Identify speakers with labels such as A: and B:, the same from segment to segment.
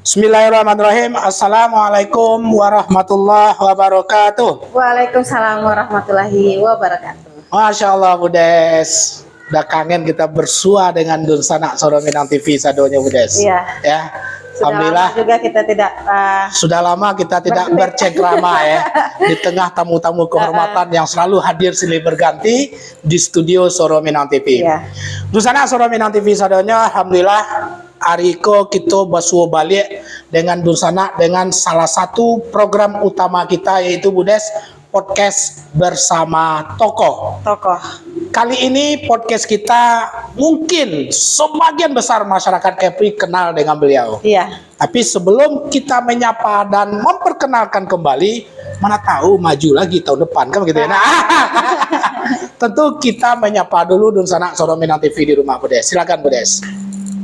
A: Bismillahirrahmanirrahim. Assalamualaikum warahmatullahi wabarakatuh.
B: Waalaikumsalam warahmatullahi wabarakatuh.
A: Masya Allah Budes. Udah kangen kita bersua dengan Dunsana Soro Minang TV sadonya Budes.
B: Iya.
A: Ya. Alhamdulillah.
B: Sudah juga kita tidak.
A: Sudah lama kita tidak bercengkrama ya. Di tengah tamu-tamu kehormatan yang selalu hadir silih berganti di studio Soro Minang TV.
B: Iya.
A: Dunsana Soro Minang TV sadonya. Alhamdulillah. Ariko kita basuh balik dengan Dunsana dengan salah satu program utama kita yaitu Budes podcast bersama tokoh. Kali ini podcast kita mungkin sebagian besar masyarakat Kepri kenal dengan beliau.
B: Iya.
A: Tapi sebelum kita menyapa dan memperkenalkan kembali, mana tahu maju lagi tahun depan kan begitu ya. Nah, tentu kita menyapa dulu Dunsana Soro Minang TV di rumah Budes. Silakan Budes.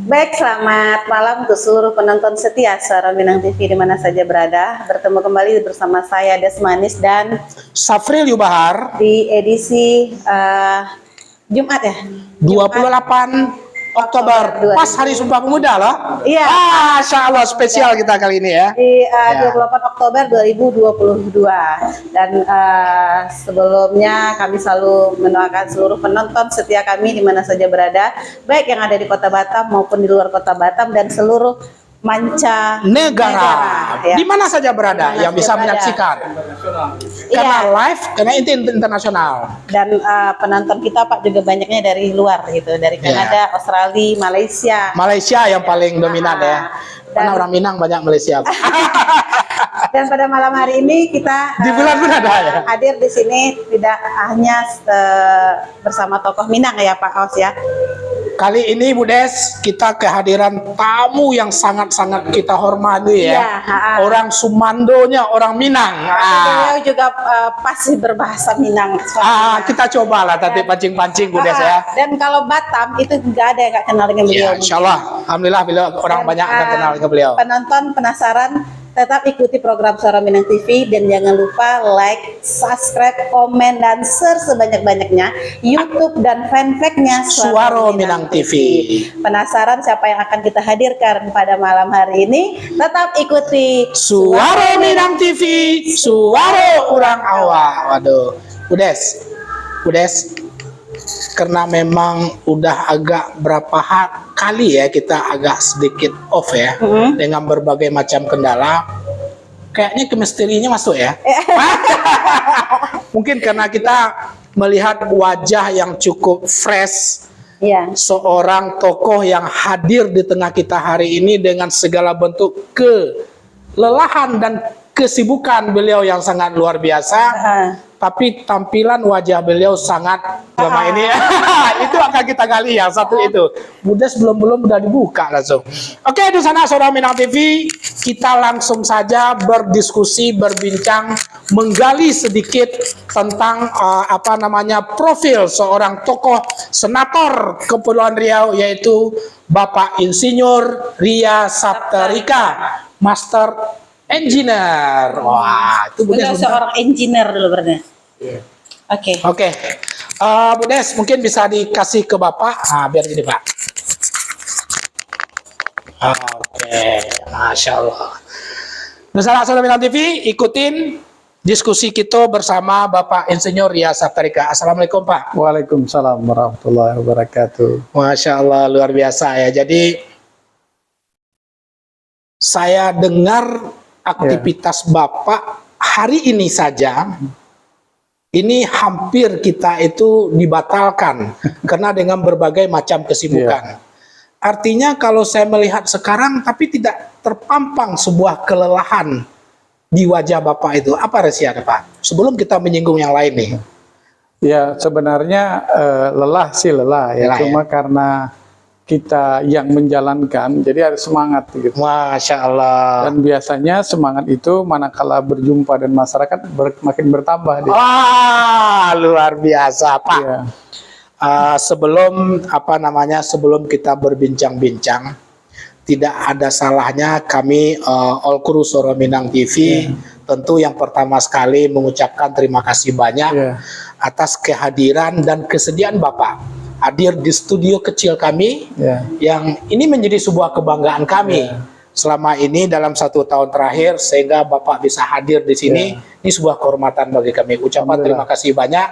B: Baik, selamat malam untuk seluruh penonton setia Soro Minang TV di mana saja berada. Bertemu kembali bersama saya Desmanis dan
A: Safril Yubahar
B: di edisi Jumat ya.
A: 28 Oktober, pas Hari Sumpah Pemuda loh.
B: Iya.
A: Masya Allah, spesial kita kali ini ya.
B: Di 28 Oktober 2022. Dan sebelumnya kami selalu mendoakan seluruh penonton setia kami di mana saja berada, baik yang ada di Kota Batam maupun di luar Kota Batam dan seluruh mancanegara.
A: Ya. Di mana saja berada yang bisa menyaksikan. Karena live, karena itu internasional.
B: Dan penonton kita Pak juga banyaknya dari luar gitu, dari Kanada, Australia, Malaysia.
A: Malaysia yang paling dominan ya. Karena orang Minang banyak Malaysia.
B: Dan pada malam hari ini kita
A: di bulan ada ya.
B: Hadir di sini tidak hanya bersama tokoh Minang ya Pak Aus ya.
A: Kali ini Budes kita kehadiran tamu yang sangat-sangat kita hormati ya. Orang Sumandonya orang Minang.
B: Beliau juga pasti berbahasa Minang.
A: Kita cobalah tadi pancing-pancing Budes ya.
B: Dan kalau Batam itu nggak ada yang nggak kenal dengan beliau.
A: Ya, Insya Allah, alhamdulillah beliau orang banyak akan kenal dengan beliau.
B: Penonton penasaran, tetap ikuti program Soro Minang TV dan jangan lupa like, subscribe, komen, dan share sebanyak-banyaknya YouTube dan fanpage-nya
A: Soro Minang TV.
B: Penasaran siapa yang akan kita hadirkan pada malam hari ini? Tetap ikuti
A: Soro Minang TV, Suara Orang Awak. Waduh, Budes, karena memang udah agak berapa kali ya kita agak sedikit off ya dengan berbagai macam kendala. Kayaknya kemisterinya masuk ya. Mungkin karena kita melihat wajah yang cukup fresh. Seorang tokoh yang hadir di tengah kita hari ini dengan segala bentuk kelelahan dan kesibukan beliau yang sangat luar biasa. Tapi tampilan wajah beliau sangat lama ini itu akan kita gali yang satu itu. Budes belum udah dibuka langsung. Oke, di sana Soro Minang TV kita langsung saja berdiskusi, berbincang, menggali sedikit tentang profil seorang tokoh senator Kepulauan Riau yaitu Bapak Insinyur Ria Saptarika, Master Engineer. Wah, itu Budes
B: seorang engineer dulu berarti. Oke.
A: Budes mungkin bisa dikasih ke Bapak. Biar gini Pak. Oke, Masya Allah. Bersama Soro Minang TV, ikutin diskusi kita bersama Bapak Insinyur Ria Saptarika. Assalamualaikum Pak.
C: Waalaikumsalam warahmatullahi wabarakatuh.
A: Masya Allah, luar biasa ya. Jadi saya dengar aktivitas Bapak hari ini saja. Ini hampir kita itu dibatalkan karena dengan berbagai macam kesibukan. Artinya kalau saya melihat sekarang tapi tidak terpampang sebuah kelelahan di wajah Bapak itu. Apa rahasianya Pak? Sebelum kita menyinggung yang lain nih.
C: Ya sebenarnya lelah ya. Cuma karena kita yang menjalankan, jadi harus semangat gitu.
A: Masya Allah.
C: Dan biasanya semangat itu manakala berjumpa dan masyarakat makin bertambah.
A: Wah, luar biasa Pak. Ya. Sebelum kita berbincang-bincang, tidak ada salahnya kami All Crew Soro Minang TV tentu yang pertama sekali mengucapkan terima kasih banyak atas kehadiran dan kesediaan Bapak hadir di studio kecil kami yang ini menjadi sebuah kebanggaan kami selama ini dalam 1 tahun terakhir sehingga Bapak bisa hadir di sini. Ini sebuah kehormatan bagi kami. Ucapan terima kasih banyak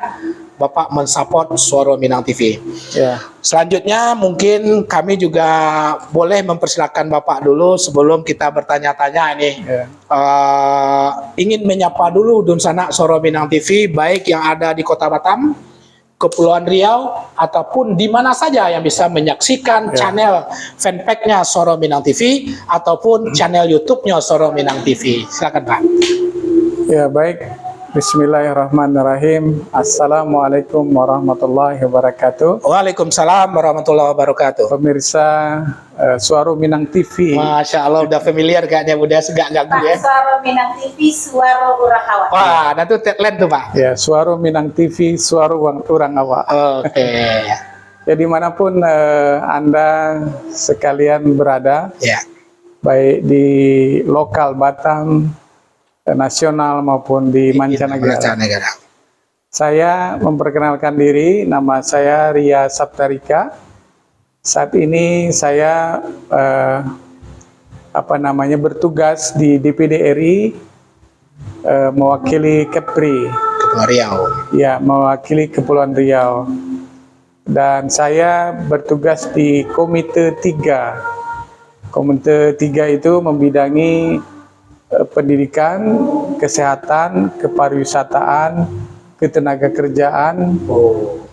A: Bapak mensupport Suara Minang TV. Selanjutnya mungkin kami juga boleh mempersilahkan Bapak dulu sebelum kita bertanya-tanya ini. Ingin menyapa dulu Dunsana Suara Minang TV, baik yang ada di Kota Batam, Kepulauan Riau, ataupun di mana saja yang bisa menyaksikan channel fanpage-nya Suara Minang TV ataupun channel YouTube-nya Suara Minang TV. Silakan Pak.
C: Ya, baik. Bismillahirrahmanirrahim. Assalamualaikum warahmatullahi wabarakatuh.
A: Waalaikumsalam warahmatullahi wabarakatuh.
C: Pemirsa Suara Minang TV.
A: Masya Allah, udah familiar kayaknya, udah segak ganggu ya.
B: Suara Minang TV, Suara Urang Awak.
A: Wah, nah itu tagline tuh Pak.
C: Ya, Suara Minang TV, Suara Urang Awak.
A: Oke.
C: Ya, dimanapun Anda sekalian berada, baik di lokal Batam, nasional maupun di mancanegara. Saya memperkenalkan diri, nama saya Ria Saptarika. Saat ini saya bertugas di DPD RI, mewakili Kepri.
A: Kepulauan Riau.
C: Ya, mewakili Kepulauan Riau. Dan saya bertugas di Komite 3. Komite 3 itu membidangi pendidikan, kesehatan, kepariwisataan, ketenagakerjaan,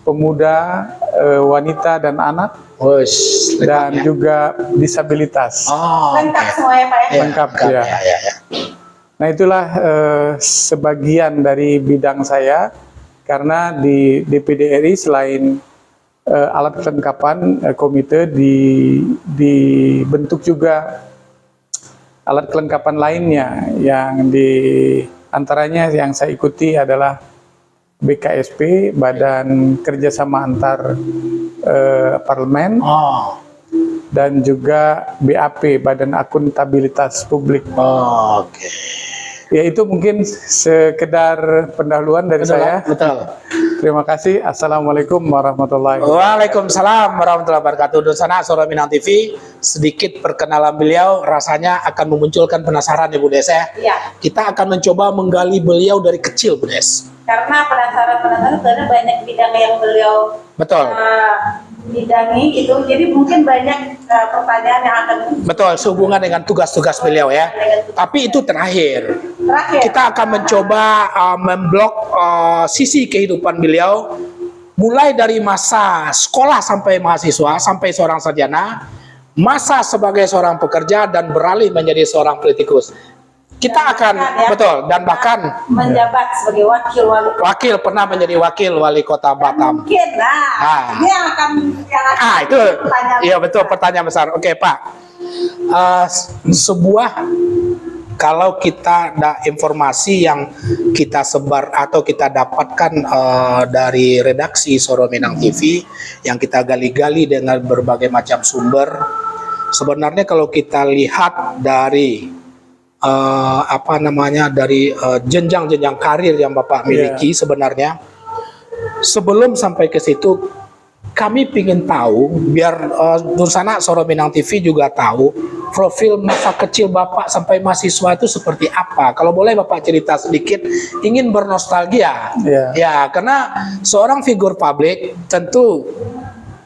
C: pemuda, wanita dan anak, dan juga disabilitas.
B: Lengkap semua ya Pak ya?
C: Lengkap ya. Nah, itulah sebagian dari bidang saya, karena di DPD RI selain alat kelengkapan komite dibentuk juga alat kelengkapan lainnya, yang di antaranya yang saya ikuti adalah BKSP, Badan Kerjasama Antar Parlemen, dan juga BAP, Badan Akuntabilitas Publik. Ya, itu mungkin sekedar pendahuluan dari saya.
A: Betul.
C: Terima kasih. Assalamualaikum warahmatullahi wabarakatuh.
A: Waalaikumsalam warahmatullahi wabarakatuh. Dunsana Suara Minang TV, sedikit perkenalan beliau rasanya akan memunculkan penasaran ya Bu Des ya. Kita akan mencoba menggali beliau dari kecil Bu Des.
B: Karena penasaran karena banyak bidang yang beliau bidangi itu, jadi mungkin banyak pertanyaan yang akan
A: sehubungan dengan tugas-tugas beliau ya. Tapi itu terakhir. Kita akan mencoba memblok sisi kehidupan beliau mulai dari masa sekolah sampai mahasiswa sampai seorang sarjana, masa sebagai seorang pekerja dan beralih menjadi seorang politikus. Kita akan dan bahkan
B: menjabat sebagai wakil
A: pernah menjadi wakil wali kota Batam.
B: Mungkin ini akan
A: itu iya betul, pertanyaan besar. Oke Pak, kalau kita ada informasi yang kita sebar atau kita dapatkan dari redaksi Suara Minang TV yang kita gali-gali dengan berbagai macam sumber, sebenarnya kalau kita lihat dari dari jenjang-jenjang karir yang Bapak miliki, sebenarnya sebelum sampai ke situ kami ingin tahu, biar Dunsana Suara Minang TV juga tahu profil masa kecil Bapak sampai mahasiswa itu seperti apa. Kalau boleh Bapak cerita sedikit, ingin bernostalgia. Ya, karena seorang figur publik tentu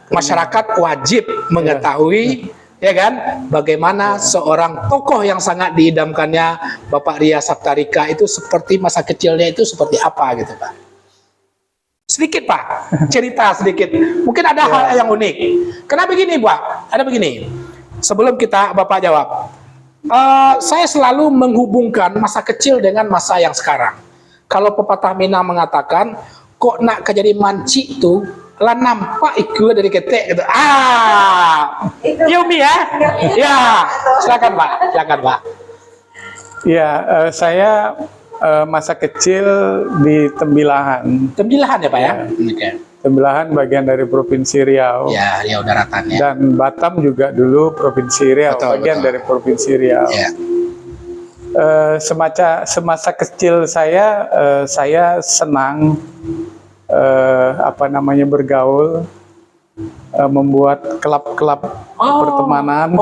A: masyarakat wajib mengetahui ya kan, bagaimana seorang tokoh yang sangat diidamkannya Bapak Ria Saptarika itu seperti masa kecilnya itu seperti apa gitu Pak. Sedikit Pak, cerita sedikit. Mungkin ada hal yang unik. Karena begini Pak, ada begini. Sebelum Bapak jawab, saya selalu menghubungkan masa kecil dengan masa yang sekarang. Kalau pepatah Minang mengatakan, kok nak kejadi manci itu lah nampak ikut dari ketek gitu. Yumi ya. Ya, silakan Pak. Ya,
C: saya masa kecil di Tembilahan.
A: Tembilahan ya Pak ya?
C: Tembilahan bagian dari Provinsi Riau.
A: Ya, Riau Daratan ya.
C: Dan Batam juga dulu Provinsi Riau, bagian dari Provinsi Riau. Ya. Semasa kecil saya senang membuat klub-klub pertemanan.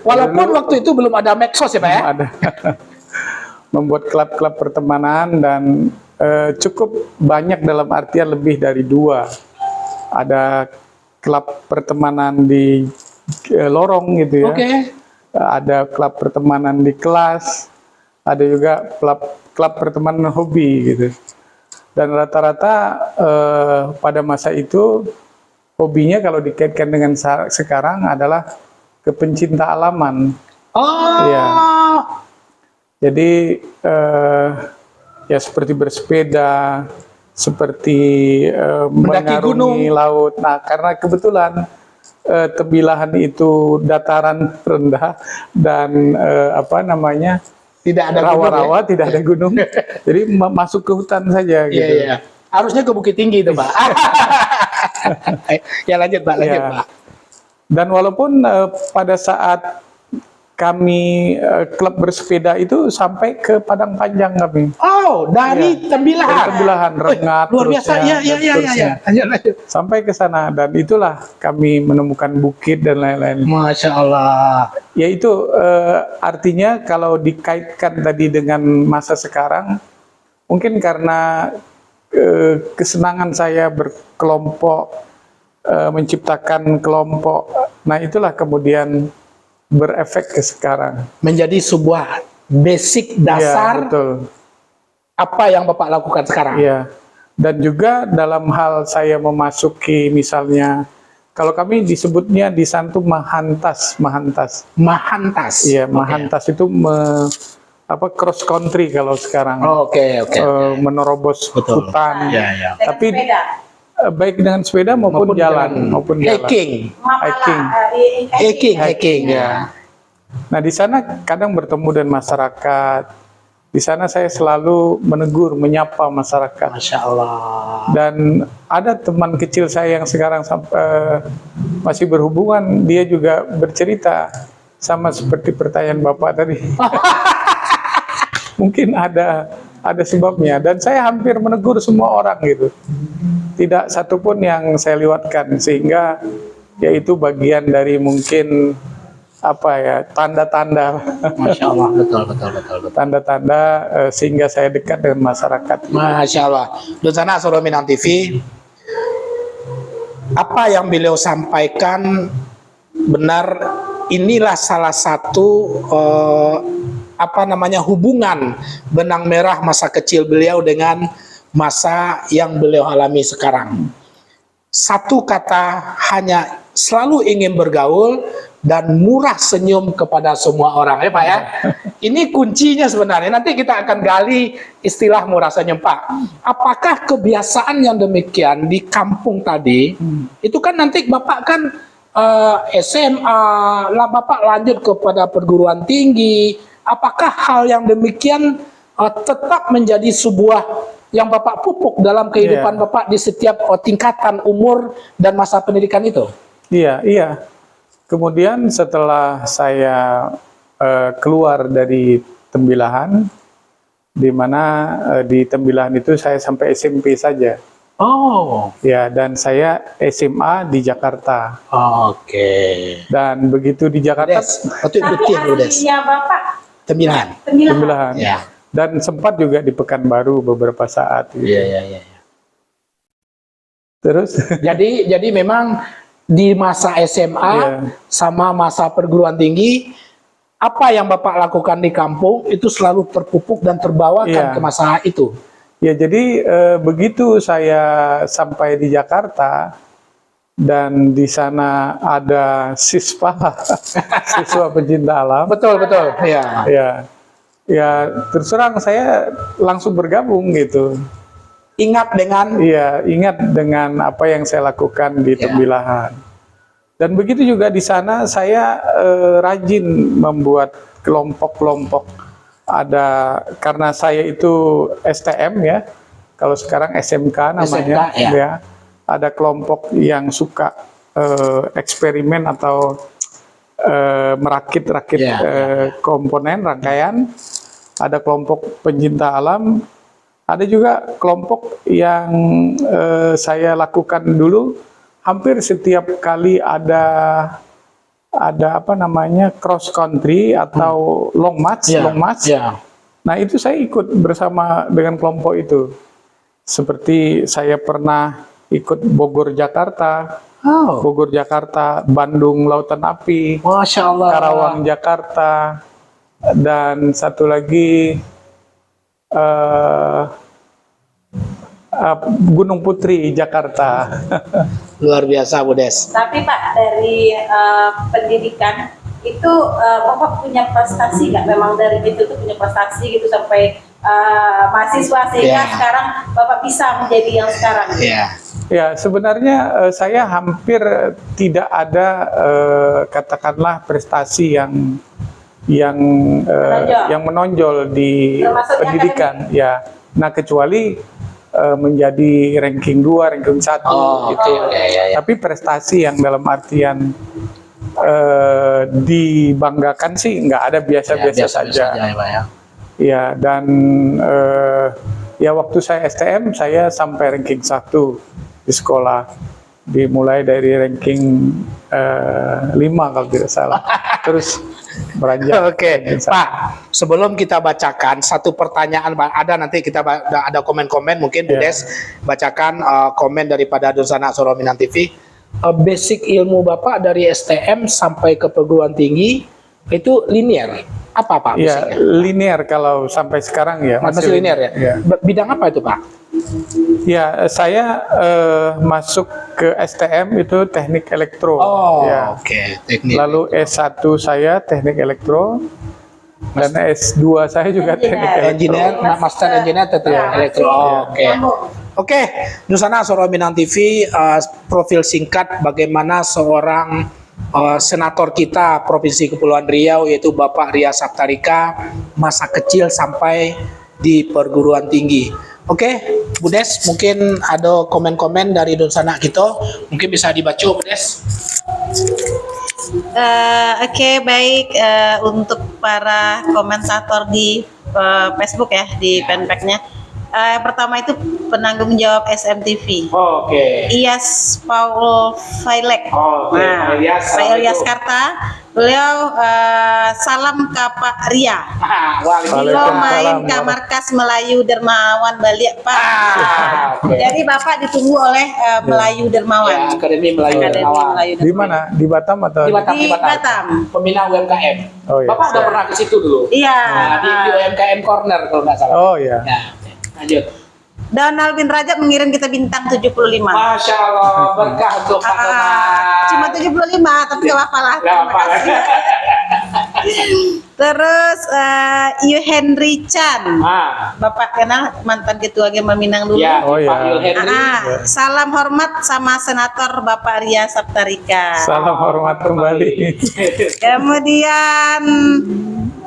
A: Walaupun waktu itu belum ada medsos ya Pak ya?
C: Ada. Membuat klub-klub pertemanan dan cukup banyak dalam artian lebih dari 2. Ada klub pertemanan di lorong gitu ya.
A: Oke.
C: Ada klub pertemanan di kelas. Ada juga klub pertemanan hobi gitu. Dan rata-rata pada masa itu hobinya kalau dikaitkan dengan sekarang adalah kepencinta alaman.
A: Oh.
C: Ya. Jadi ya seperti bersepeda, seperti mengarungi laut. Nah, karena kebetulan Tembilahan itu dataran rendah dan
A: tidak ada
C: rawa-rawa, tidak ada gunung. Jadi masuk ke hutan saja gitu.
A: Iya. Harusnya ke Bukit Tinggi itu, Pak. Ya lanjut, Pak, Pak.
C: Dan walaupun pada saat kami klub bersepeda itu sampai ke Padang Panjang kami.
A: Oh, dari Tembilahan.
C: Dari Tembilahan, Rengat.
A: Luar biasa. Iya. Lanjut.
C: Sampai ke sana dan itulah kami menemukan bukit dan lain-lain.
A: Masya Allah.
C: Ya itu artinya kalau dikaitkan tadi dengan masa sekarang, mungkin karena kesenangan saya berkelompok, menciptakan kelompok. Nah itulah kemudian berefek ke sekarang.
A: Menjadi sebuah basic dasar
C: ya, betul.
A: Apa yang Bapak lakukan sekarang.
C: Iya. Dan juga dalam hal saya memasuki misalnya, kalau kami disebutnya di sana tuh mahantas.
A: Mahantas.
C: Iya, mahantas itu cross country kalau sekarang.
A: Oke.
C: Menerobos hutan.
A: Ya.
C: Tapi baik dengan sepeda maupun jalan.
A: Hiking.
C: Ya. Nah, di sana kadang bertemu dengan masyarakat. Di sana saya selalu menegur, menyapa masyarakat.
A: Masya Allah.
C: Dan ada teman kecil saya yang sekarang masih berhubungan, dia juga bercerita sama seperti pertanyaan Bapak tadi. Mungkin ada sebabnya. Dan saya hampir menegur semua orang gitu. Tidak satupun yang saya lewatkan, sehingga yaitu bagian dari mungkin tanda-tanda.
A: Masya Allah, betul.
C: Tanda-tanda sehingga saya dekat dengan masyarakat.
A: Masya Allah. Dosana Solo Minang TV, apa yang beliau sampaikan benar, inilah salah satu hubungan benang merah masa kecil beliau dengan masa yang beliau alami sekarang. Satu kata, hanya selalu ingin bergaul dan murah senyum kepada semua orang, ya Pak ya. Ini kuncinya sebenarnya. Nanti kita akan gali istilah murah senyum, Pak. Apakah kebiasaan yang demikian di kampung tadi, itu kan nanti Bapak kan SMA, Bapak lanjut kepada perguruan tinggi. Apakah hal yang demikian tetap menjadi sebuah yang Bapak pupuk dalam kehidupan Bapak di setiap tingkatan umur dan masa pendidikan itu?
C: Iya. Kemudian setelah saya keluar dari Tembilahan, di mana di Tembilahan itu saya sampai SMP saja.
A: Oh.
C: Ya, dan saya SMA di Jakarta.
A: Oke.
C: Dan begitu di Jakarta.
B: Tapi aslinya Bapak
C: Tembilahan.
A: Ya.
C: Dan sempat juga di Pekanbaru beberapa saat. Gitu.
A: Iya.
C: Terus?
A: Jadi memang di masa SMA sama masa perguruan tinggi, apa yang Bapak lakukan di kampung itu selalu terpupuk dan terbawakan ke masa itu.
C: Ya, jadi begitu saya sampai di Jakarta dan di sana ada siswa pencinta alam.
A: Betul.
C: Ya, terus terang saya langsung bergabung gitu.
A: Ingat
C: dengan apa yang saya lakukan di Tembilahan. Dan begitu juga di sana saya rajin membuat kelompok-kelompok. Karena saya itu STM ya. Kalau sekarang SMK namanya.
A: SMK,
C: ya. Ada kelompok yang suka eksperimen atau merakit-rakit komponen rangkaian. Ada kelompok pencinta alam. Ada juga kelompok yang saya lakukan dulu, hampir setiap kali ada ada apa namanya cross country atau long march,
A: Ya,
C: long march.
A: ya.
C: Nah itu saya ikut bersama dengan kelompok itu. Seperti saya pernah ikut Bogor Jakarta,
A: Oh,
C: Bogor Jakarta, Bandung Lautan Api,
A: Masya Allah.
C: Karawang Jakarta, dan satu lagi Gunung Putri Jakarta.
A: Luar biasa, Bu Des.
B: Tapi Pak, dari pendidikan itu Bapak punya prestasi nggak? Memang dari itu tuh punya prestasi gitu sampai mahasiswa sehingga
A: Ya.
B: sekarang Bapak bisa menjadi yang sekarang.
A: Iya.
C: Ya, sebenarnya saya hampir tidak ada katakanlah prestasi yang menonjol di
B: Termasuk di
C: pendidikan. Ya, nah kecuali menjadi ranking 2, ranking 1
A: Oh,
C: gitu.
A: oke, ya.
C: Tapi prestasi yang dalam artian dibanggakan sih nggak ada, biasa-biasa saja.
A: ya, Pak, ya.
C: Ya, dan ya waktu saya STM saya sampai ranking 1 di sekolah, dimulai dari ranking 5 kalau tidak salah, terus beranjak.
A: Oke,
C: ranking 1.
A: Pak. Sebelum kita bacakan satu pertanyaan, Pak, ada nanti kita ada komen-komen, mungkin Bu
C: Ya.
A: Des bacakan komen daripada Dunsana Suro Minang TV. Basic ilmu Bapak dari STM sampai ke perguruan tinggi itu linear. Apa Pak
C: Ya,
A: basicnya?
C: linear kalau sampai sekarang ya.
A: Masih linear ya?
C: Ya.
A: Bidang apa itu Pak?
C: Ya, saya masuk ke STM itu teknik elektro.
A: Oh,
C: Ya.
A: oke, teknik.
C: Lalu S1 saya teknik elektro, dan S2 saya juga teknik elektro.
A: Engineer, master engineer tetap elektro. Oh, oke. Oke, Dunsana Suro Minang TV, profil singkat bagaimana seorang senator kita Provinsi Kepulauan Riau yaitu Bapak Ria Saptarika, masa kecil sampai di perguruan tinggi. Oke, Bu Des, mungkin ada komen-komen dari Dunsana kita, mungkin bisa dibaca Bu Des.
B: Oke, baik, untuk para komentator di Facebook ya, di fanpage-nya. Yang pertama itu penanggung jawab SMTV.
A: Oke.
B: Ias Paul Failek.
A: Oke,
B: Nah,
A: Pak Ilyas,
B: Pak Ilyas
A: assalamualaikum.
B: Karta. Beliau salam ke Pak Ria.
A: Waalaikumsalam.
B: Lo main
C: Waalaikumsalam.
B: ke markas Melayu Dermawan Balik Pak.
A: Oke.
B: Jadi Bapak ditunggu oleh Melayu Dermawan.
A: Ya, Akademi Melayu
B: Akademi
A: Dermawan.
B: Melayu
C: Di mana? Di Batam atau?
A: Di Batam,
B: Di Batam.
A: Pembina UMKM.
C: Oh, iya.
A: Bapak udah pernah ke situ dulu?
B: Iya.
A: Nah, di UMKM Corner kalau nggak salah.
C: Oh ya.
A: Ya, oke. Lanjut.
B: Donald bin Rajab mengirim kita bintang 75.
A: Masya Allah, berkah untuk Pak Donald.
B: Cuma 75, tapi gak apa-apa lah.
A: Nggak
B: Terima
A: apa-apa.
B: kasih. Terus Yu Henry Chan. Bapak kenal mantan ketua Gema Minang dulu.
A: Ya,
C: Oh,
A: Pak
C: ya.
A: Yul Henry.
B: Salam hormat sama Senator Bapak Ria Saptarika.
C: Salam hormat kembali.
B: Kemudian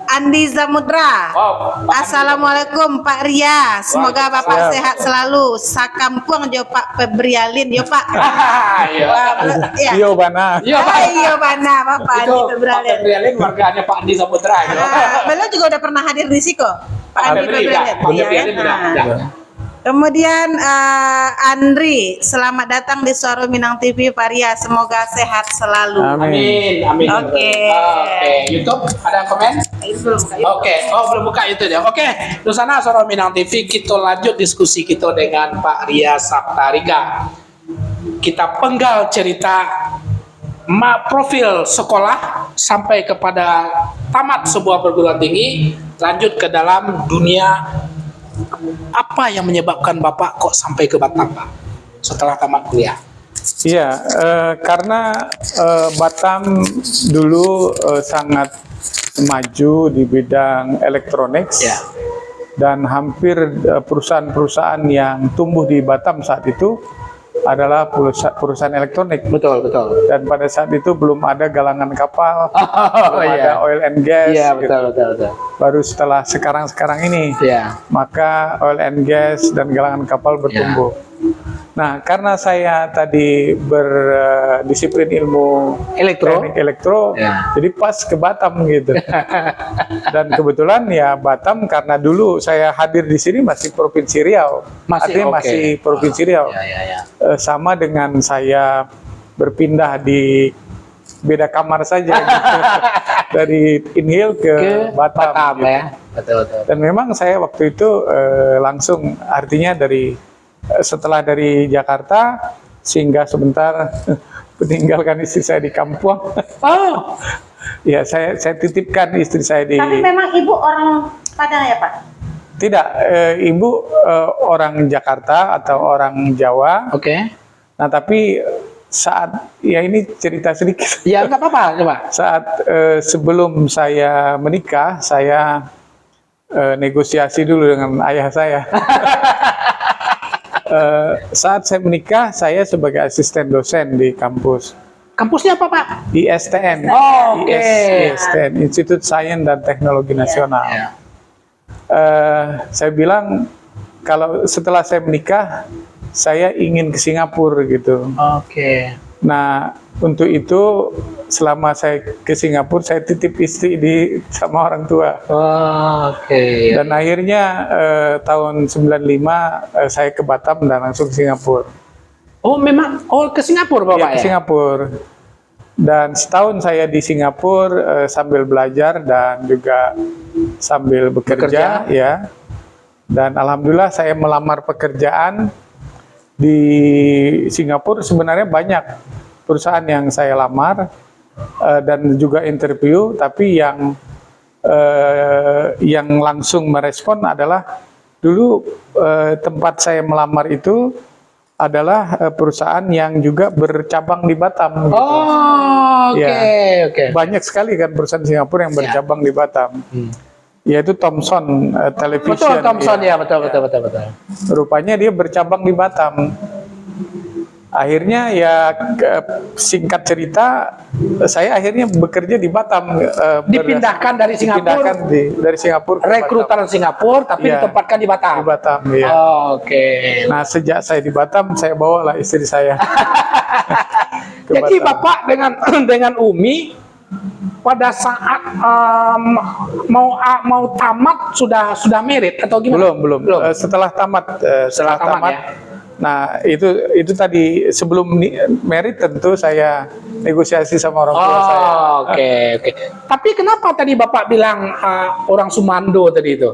B: Andi Zamudra.
A: Oh, Pak
B: Assalamualaikum Pak Ria. Semoga Bapak
C: Siap.
B: sehat selalu. Sakampung jo Pak Febrialin yo Pak.
A: Iya.
B: Wah, ya.
C: Iyo bana.
A: Iya, Pak.
B: Ayo mana Bapak
A: Itu
B: Andi
A: Pak
B: Febrialin.
A: Febrialin warganya Pak Andi Samudra. ya.
B: Beliau juga udah pernah hadir di Siko. Pak Andi
A: Febri, ya.
B: Febrialin.
A: Pak
B: Iya,
A: Febrialin
B: ya.
A: udah.
B: Nah.
A: Udah.
B: Kemudian Andri, selamat datang di Suara Minang TV Pak Ria. Semoga sehat selalu.
C: Amin.
A: Amin, amin.
B: Oke.
A: Oke, YouTube ada komen?
B: Ini belum buka.
A: Oke, oh belum buka itu dia. Oke, Dunsana Suro Minang TV, kita lanjut diskusi kita dengan Pak Ria Saptarika. Kita penggal cerita profil sekolah sampai kepada tamat sebuah perguruan tinggi, lanjut ke dalam dunia. Apa yang menyebabkan Bapak kok sampai ke Batam, Pak, setelah tamat kuliah?
C: Iya, karena Batam dulu sangat maju di bidang elektronik,
A: Ya.
C: dan hampir perusahaan-perusahaan yang tumbuh di Batam saat itu adalah perusahaan elektronik.
A: Betul, betul.
C: Dan pada saat itu belum ada galangan kapal,
A: Oh,
C: belum ada oil and gas.
A: Iya,
C: gitu.
A: betul.
C: Baru setelah sekarang ini,
A: Iya.
C: maka oil and gas dan galangan kapal bertumbuh. Nah, karena saya tadi berdisiplin ilmu teknik elektro,
A: Ya.
C: jadi pas ke Batam gitu. Dan kebetulan ya Batam, karena dulu saya hadir di sini masih Provinsi Riau, artinya
A: oke.
C: masih Provinsi Riau.
A: Ya.
C: Sama dengan saya berpindah di beda kamar saja gitu. Dari Inhil ke Batam, gitu.
A: ya. Betul.
C: Dan memang saya waktu itu langsung, artinya setelah dari Jakarta singgah sebentar meninggalkan istri saya di kampung.
A: Oh,
C: Ya, saya titipkan istri saya di.
B: Tapi memang ibu orang Padang ya Pak?
C: Tidak, ibu orang Jakarta atau orang Jawa.
A: oke.
C: Nah, tapi ya ini cerita sedikit.
A: Ya nggak apa-apa, coba.
C: Saat sebelum saya menikah, saya negosiasi dulu dengan ayah saya. Saat saya menikah, saya sebagai asisten dosen di kampus.
A: Kampusnya apa, Pak?
C: ISTN.
A: Oh, oke.
C: ISTN, Institut Sains dan Teknologi Nasional.
A: Ya.
C: Saya bilang kalau setelah saya menikah, saya ingin ke Singapura gitu.
A: Oke.
C: Nah, untuk itu selama saya ke Singapura, saya titip istri sama orang tua.
A: Oh, oke.
C: Dan akhirnya tahun 95 saya ke Batam dan langsung ke Singapura.
A: Oh, memang ke Singapura, Bapak
C: Iya,
A: ya?
C: ke Singapura. Dan setahun saya di Singapura sambil belajar dan juga sambil bekerja, ya. Dan alhamdulillah saya melamar pekerjaan di Singapura. Sebenarnya banyak perusahaan yang saya lamar dan juga interview, tapi yang langsung merespon adalah dulu tempat saya melamar itu adalah perusahaan yang juga bercabang di Batam. Gitu.
A: Oh, oke,
C: Ya.
A: oke.
C: Banyak sekali kan perusahaan Singapura yang bercabang di Batam. Yaitu Thomson Television.
A: Betul, Thomson ya, betul.
C: Rupanya dia bercabang di Batam. Akhirnya ya singkat cerita, saya akhirnya bekerja di Batam.
A: Dipindahkan dari Singapura.
C: Dipindahkan dari Singapura ke
A: Rekrutan Singapura, tapi
C: Iya.
A: ditempatkan di Batam.
C: Batam. Di Batam, ya.
A: Oh, oke.
C: Nah, sejak saya di Batam, saya bawalah istri saya. ke
A: Jadi
C: Batam.
A: Bapak dengan Umi pada saat mau tamat sudah merit atau gimana?
C: Belum. Setelah tamat,
A: Setelah tamat, ya.
C: Nah, itu tadi sebelum merit tentu saya negosiasi sama orang tua saya.
A: Oke. Tapi kenapa tadi Bapak bilang orang Sumando tadi itu?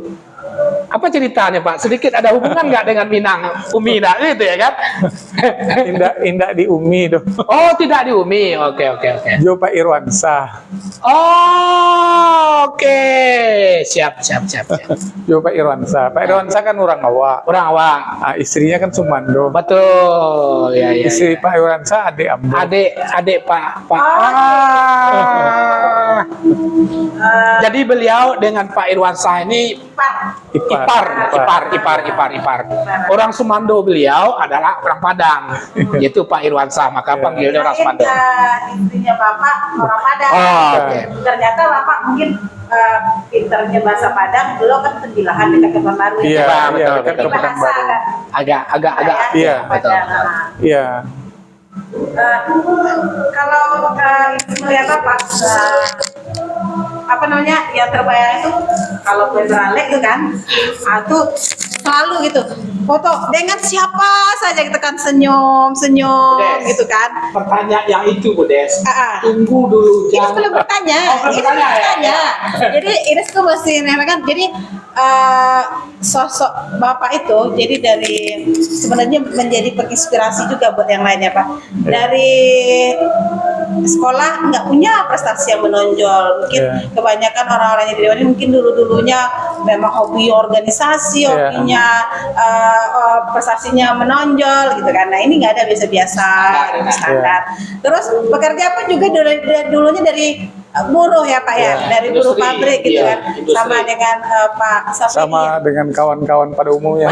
A: Apa ceritanya, Pak? Sedikit ada hubungan nggak dengan Minang? Umi gitu ya kan?
C: Indah di Umi dong.
A: Oh, tidak di Umi. Oke.
C: Jo Pak Irwansyah.
A: Oh, oke. Siap.
C: Jo Pak Irwansyah. Pak Irwansyah kan orang Awak.
A: Orang awak.
C: Nah, istrinya kan Sumando.
A: Betul. Ya.
C: Istri Pak Irwansyah adik Ambo.
A: Adik Pak. Jadi beliau dengan Pak Irwansyah ini ipar. Orang Sumando beliau adalah orang Padang. Yaitu Pak Irwansyah, maka panggilnya orang Sumando.
B: Istrinya Bapak orang Padang.
A: Oh, oke.
B: Ternyata Bapak mungkin pinternya bahasa Padang, beliau kan Tembilahan dekat Pekanbaru.
C: Iya,
A: betul.
C: kan ke Pekanbaru.
A: Agak.
C: Iya,
A: betul.
C: Iya.
B: Kalau Ibu melihat apa namanya yang terbayang itu kalau Bendralek itu kan, itu selalu gitu foto dengan siapa saja gitu kan, senyum
A: Des.
B: gitu kan.
A: Pertanyaan yang itu, Bu Des.
B: Tunggu
A: dulu.
B: Ini belum bertanya.
A: Belum bertanya, ya?
B: Jadi ini tuh masih kan. Jadi sosok Bapak itu jadi dari sebenarnya menjadi penginspirasi juga buat yang lainnya, Pak. Dari sekolah nggak punya prestasi yang menonjol. Mungkin kebanyakan orang-orang yang di Dewan ini mungkin dulu-dulunya memang hobi organisasi, hobinya prestasinya menonjol gitu kan. Nah, ini nggak ada biasa-biasa, standar. Terus bekerja pun juga dulunya dari buruh ya Pak ya, dari buruh pabrik gitu kan, sama dengan Pak Safri.
C: Sama dengan kawan-kawan pada umumnya.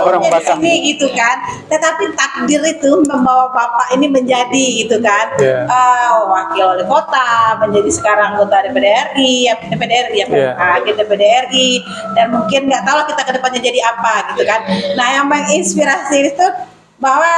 B: Orang Batam ini gitu kan. Tetapi takdir itu membawa Bapak ini menjadi gitu kan, wakil wali kota, menjadi sekarang anggota DPD RI, DPD RI, dan mungkin nggak tahu kita kedepannya jadi apa gitu kan. Nah, yang menginspirasi itu bahwa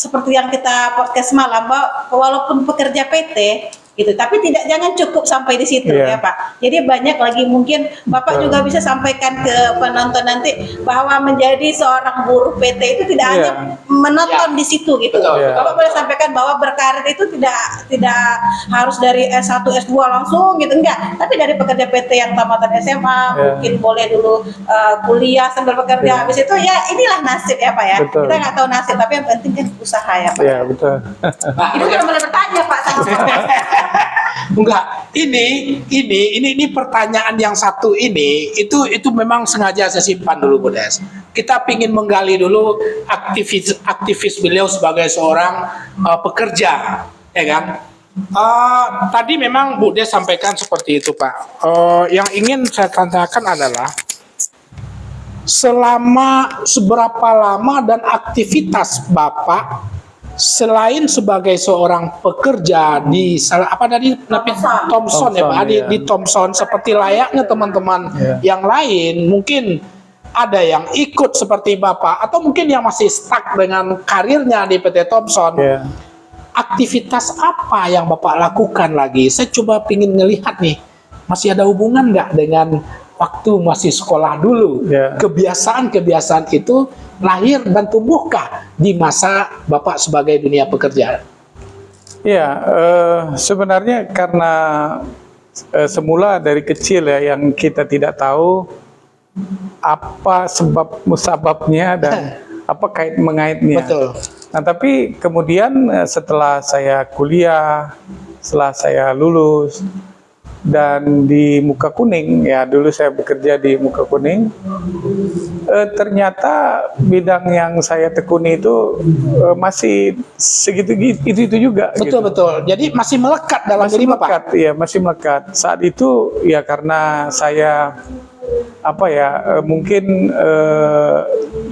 B: seperti yang kita podcast malam, bahwa walaupun pekerja PT, gitu. Tapi jangan cukup sampai di situ
C: Iya.
B: ya Pak. Jadi banyak lagi mungkin Bapak juga bisa sampaikan ke penonton nanti bahwa menjadi seorang buruh PT itu tidak
C: Iya.
B: hanya menonton di situ gitu.
A: Betul,
C: betul.
B: Bapak boleh sampaikan bahwa berkarir itu tidak harus dari S1 S2 langsung gitu, enggak. Tapi dari pekerja PT yang tamatan SMA
C: Iya.
B: mungkin boleh dulu kuliah sambil bekerja,
C: Iya.
B: habis itu ya inilah nasib ya Pak ya.
C: Betul.
B: Kita nggak tahu nasib, tapi yang penting kan usaha ya Pak.
C: Ya, betul.
A: Nah,
B: Ini sudah mulai bertanya Pak sama
A: enggak, ini pertanyaan yang satu ini itu memang sengaja saya simpan dulu Bu Des. Kita ingin menggali dulu aktivis beliau sebagai seorang pekerja, ya kan? Tadi memang Bu Des sampaikan seperti itu Pak. Yang ingin saya tanyakan adalah selama seberapa lama dan aktivitas Bapak selain sebagai seorang pekerja di Thomson ya Pak,
C: iya.
A: di Thomson seperti layaknya teman-teman yang lain, mungkin ada yang ikut seperti Bapak atau mungkin yang masih stuck dengan karirnya di PT Thomson.
C: Ya.
A: Aktivitas apa yang Bapak lakukan lagi? Saya coba pingin ngelihat nih, masih ada hubungan nggak dengan waktu masih sekolah dulu?
C: Ya.
A: Kebiasaan-kebiasaan itu lahir dan tumbuhkah di masa Bapak sebagai dunia pekerja?
C: Ya, sebenarnya karena semula dari kecil ya yang kita tidak tahu apa sebab musababnya dan apa kait mengaitnya.
A: Betul.
C: Nah, tapi kemudian setelah saya kuliah, setelah saya lulus dan di Muka Kuning, ya dulu saya bekerja di Muka Kuning, ternyata bidang yang saya tekuni itu masih segitu itu juga.
A: Betul
C: gitu.
A: betul. Jadi masih melekat dalam
C: Masih
A: diri Bapak.
C: melekat, ya masih melekat. Saat itu ya karena saya mungkin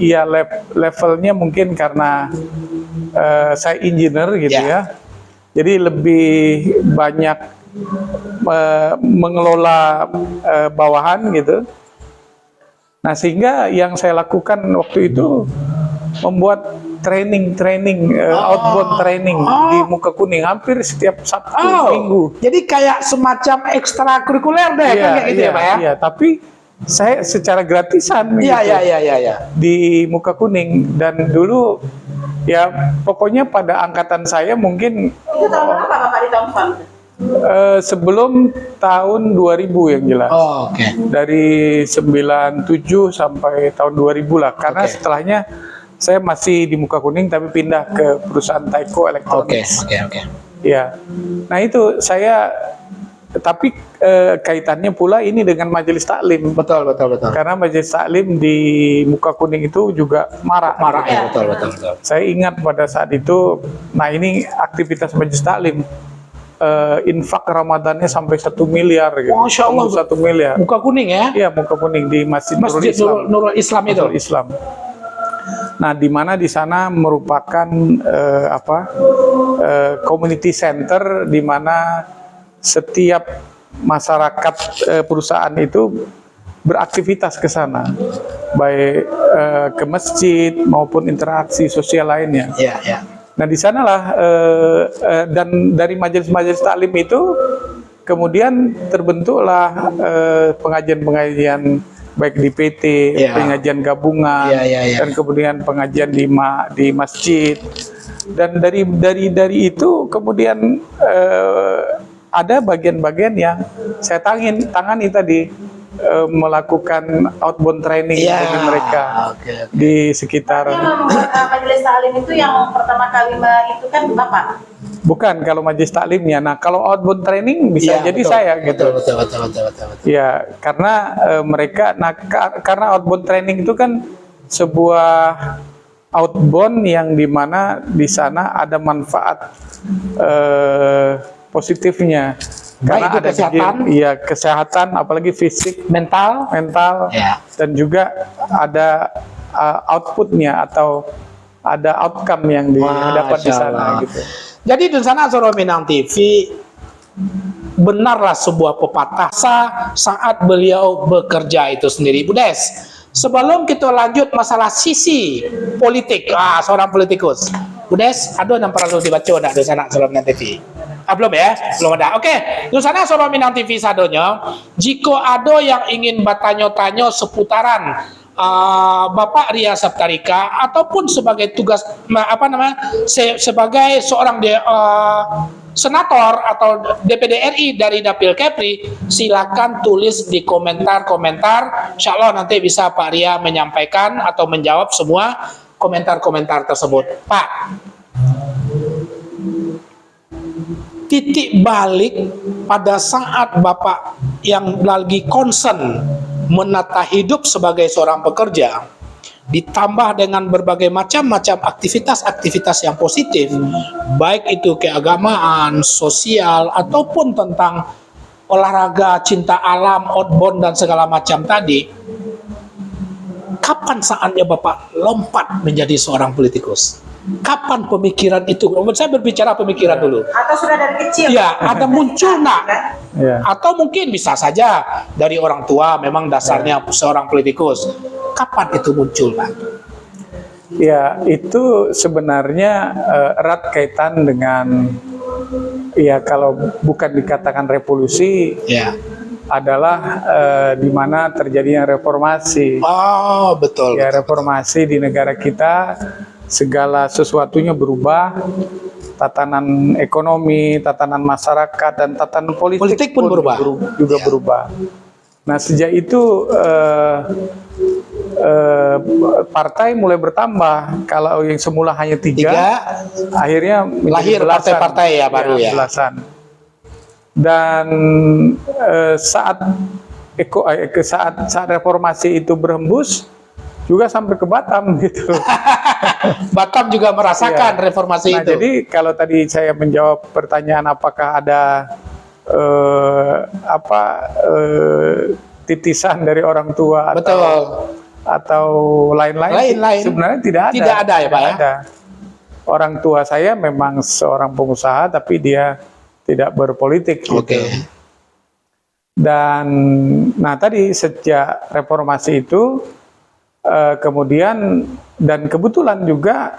C: ya levelnya mungkin karena saya engineer gitu ya. Jadi lebih banyak mengelola bawahan gitu. Nah, sehingga yang saya lakukan waktu itu membuat training outbound training di Muka Kuning hampir setiap Sabtu Minggu.
A: Jadi kayak semacam ekstrakurikuler deh kan kayak gitu ya Pak ya?
C: Iya, tapi saya secara gratisan
A: Iya,
C: gitu,
A: iya.
C: di Muka Kuning. Dan dulu ya pokoknya pada angkatan saya mungkin
B: Itu tahun berapa Bapak di Thomson?
C: sebelum tahun 2000 yang jelas.
A: Oh, oke.
C: Dari 97 sampai tahun 2000 lah. Karena
A: Oke.
C: setelahnya saya masih di Muka Kuning tapi pindah ke perusahaan Taiko
A: Oke,
C: Electronics.
A: oke.
C: Ya. Nah, itu saya tapi kaitannya pula ini dengan majelis taklim.
A: Betul.
C: Karena majelis taklim di Muka Kuning itu juga marak.
A: Marah ya, betul.
C: Saya ingat pada saat itu, nah ini aktivitas majelis taklim, infak Ramadannya sampai 1 miliar gitu.
A: Masya Allah.
C: 1 miliar.
A: Muka Kuning ya?
C: Iya, Muka Kuning di Masjid
A: Masjid Nurul Islam itu.
C: Nurul Islam. Nah, di mana di sana merupakan community center di mana setiap masyarakat perusahaan itu beraktivitas ke sana, baik ke masjid maupun interaksi sosial lainnya.
A: Iya.
C: Nah, di sanalah dan dari majelis-majelis taklim itu kemudian terbentuklah pengajian-pengajian baik di PT, pengajian gabungan, dan kemudian pengajian di masjid. Dan dari itu kemudian ada bagian-bagian yang saya tangani tadi, melakukan outbound training bagi mereka di sekitar.
B: Yang membuat majelis taklim itu yang pertama kali itu kan Bapak?
C: Bukan, kalau majelis taklimnya. Nah, kalau outbound training bisa jadi saya gitu.
A: Betul.
C: Ya, karena mereka, karena outbound training itu kan sebuah outbound yang dimana di sana ada manfaat positifnya. Karena
A: Baik itu
C: ada
A: kesehatan,
C: kesehatan, apalagi fisik,
A: mental,
C: dan juga ada outputnya atau ada outcome yang didapat di sana gitu.
A: Jadi di sana Suara Minang TV benarlah sebuah pepatah saat beliau bekerja itu sendiri. Bu Des, sebelum kita lanjut masalah sisi politik, seorang politikus, Budes, ada yang perlu dibaca enggak di sana Solo Minang TV? Belum ya? Belum ada. Oke, di sana Solo Minang TV sadonya, jika ada yang ingin bertanya-tanya seputaran Bapak Ria Saptarika ataupun sebagai tugas sebagai seorang senator atau DPD RI dari Dapil Kepri, silakan tulis di komentar-komentar. Insya Allah nanti bisa Pak Ria menyampaikan atau menjawab semua komentar-komentar tersebut. Pak, titik balik pada saat Bapak yang lagi concern menata hidup sebagai seorang pekerja, ditambah dengan berbagai macam-macam aktivitas-aktivitas yang positif, baik itu keagamaan, sosial, ataupun tentang olahraga, cinta alam, outbound, dan segala macam tadi. Kapan saatnya Bapak lompat menjadi seorang politikus? Kapan pemikiran itu? Saya berbicara pemikiran dulu.
B: Atau sudah dari kecil?
A: Ya, ada muncul nak?
C: Ya.
A: Atau mungkin bisa saja dari orang tua memang dasarnya seorang politikus. Kapan itu muncul, Pak?
C: Ya, itu sebenarnya erat kaitan dengan, ya kalau bukan dikatakan revolusi,
A: Ya.
C: adalah di mana terjadinya reformasi.
A: Oh, betul.
C: Ya, reformasi di negara kita, segala sesuatunya berubah, tatanan ekonomi, tatanan masyarakat, dan tatanan politik
A: Pun berubah.
C: juga
A: Ya.
C: berubah. Nah, sejak itu partai mulai bertambah. Kalau yang semula hanya tiga, akhirnya
A: lahir
C: belasan.
A: partai-partai ya baru ya.
C: Belasan. Dan saat reformasi itu berhembus, juga sampai ke Batam gitu.
A: Batam juga merasakan
C: Ya.
A: reformasi
C: Nah,
A: itu.
C: jadi kalau tadi saya menjawab pertanyaan apakah ada titisan dari orang tua atau lain-lain, sebenarnya tidak ada.
A: Tidak ada ya, Pak ya?
C: Ada. Orang tua saya memang seorang pengusaha, tapi dia tidak berpolitik.
A: Oke.
C: Gitu. Dan nah tadi sejak reformasi itu kemudian, dan kebetulan juga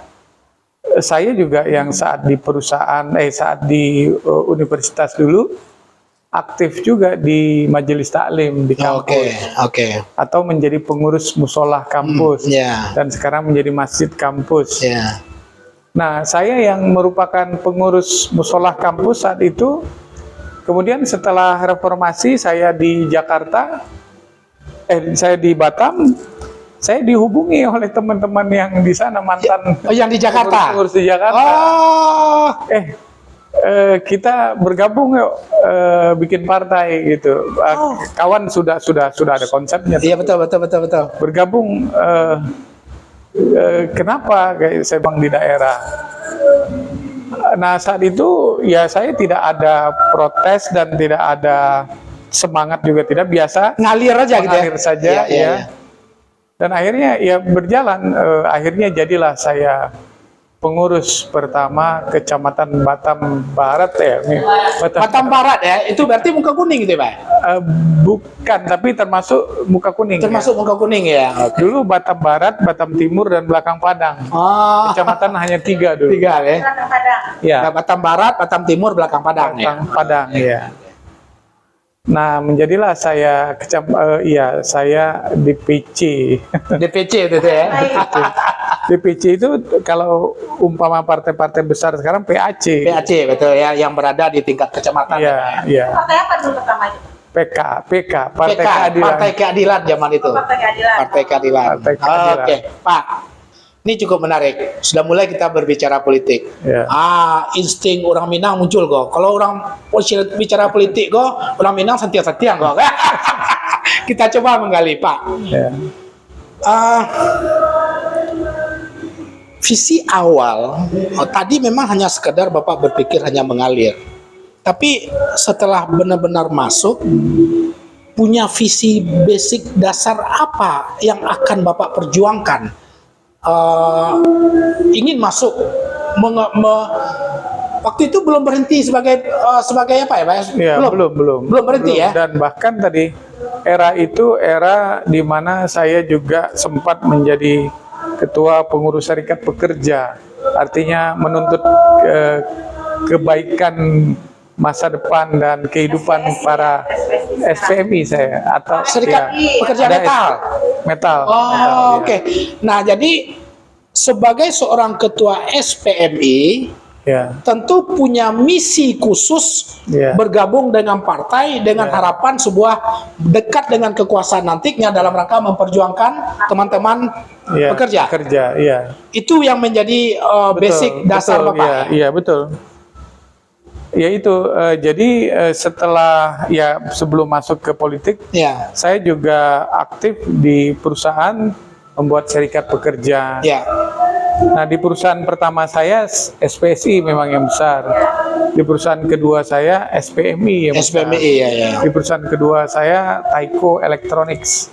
C: saya juga yang saat di perusahaan saat di universitas dulu aktif juga di majelis taklim di kampus.
A: Oke.
C: Atau menjadi pengurus musolah kampus.
A: Ya.
C: Dan sekarang menjadi masjid kampus.
A: Ya.
C: Nah, saya yang merupakan pengurus musolah kampus saat itu, kemudian setelah reformasi saya di Jakarta, saya di Batam, saya dihubungi oleh teman-teman yang di sana, mantan
A: yang di Jakarta.
C: pengurus di Jakarta.
A: Oh.
C: Kita bergabung yuk, bikin partai gitu. Kawan sudah ada konsepnya.
A: Iya, betul.
C: Bergabung, kenapa kayak saya bang di daerah. Nah, saat itu ya saya tidak ada protes dan tidak ada semangat juga, tidak, biasa
A: Ngalir aja gitu ya.
C: mengalir saja ya. Dan akhirnya ya berjalan, akhirnya jadilah saya pengurus pertama Kecamatan Batam Barat ya.
A: Batam Barat ya, itu berarti muka kuning gitu ya, Pak?
C: Bukan, tapi termasuk muka kuning.
A: Termasuk muka kuning ya.
C: Ya. Dulu Batam Barat, Batam Timur, dan Belakang Padang.
A: Oh.
C: Kecamatan hanya 3 dulu.
A: 3 ya.
C: Ya.
A: Nah, Batam Barat, Batam Timur, Belakang Padang.
C: Belakang Padang ya. Nah, menjadilah saya saya DPC.
A: DPC itu ya.
C: DPC itu kalau umpama partai-partai besar sekarang PAC.
A: PAC betul ya, yang berada di tingkat kecamatan.
C: Iya, iya.
B: Partai apa dulu pertama itu?
C: PK, Partai Keadilan.
A: Partai Keadilan zaman itu.
B: Partai Keadilan.
A: Partai Keadilan.
C: Partai Keadilan.
A: Oke, Pak. Ini cukup menarik. Sudah mulai kita berbicara politik.
C: Ya.
A: Insting orang Minang muncul kok. Kalau orang bicara politik kok, orang Minang setiang-setiang kok. Kita coba menggali, Pak.
C: Ya.
A: Visi awal tadi memang hanya sekedar Bapak berpikir hanya mengalir. Tapi setelah benar-benar masuk, punya visi basic dasar apa yang akan Bapak perjuangkan? Ingin masuk waktu itu belum berhenti sebagai apa ya, Pak?
C: Ya, belum
A: berhenti ya.
C: Dan bahkan tadi era itu era di mana saya juga sempat menjadi ketua pengurus serikat pekerja artinya menuntut kebaikan masa depan dan kehidupan para SPMI saya atau
A: Serikat
C: ya,
A: Pekerja
C: ada
A: Metal.
C: metal.
A: Oh,
C: Metal, ya.
A: oke. Nah, jadi sebagai seorang ketua SPMI
C: Ya,
A: tentu punya misi khusus
C: ya.
A: bergabung dengan partai dengan
C: Ya.
A: harapan sebuah dekat dengan kekuasaan nantinya dalam rangka memperjuangkan teman-teman
C: Ya,
A: pekerja.
C: iya.
A: Itu yang menjadi basic dasar
C: betul,
A: Bapak.
C: ya, iya betul. Ya itu, jadi setelah ya sebelum masuk ke politik,
A: Ya.
C: saya juga aktif di perusahaan membuat serikat pekerja.
A: Ya.
C: Nah di perusahaan pertama saya SPSI memang yang besar. Di perusahaan kedua saya SPMI yang besar.
A: SPMI ya.
C: Di perusahaan kedua saya Taiko Electronics.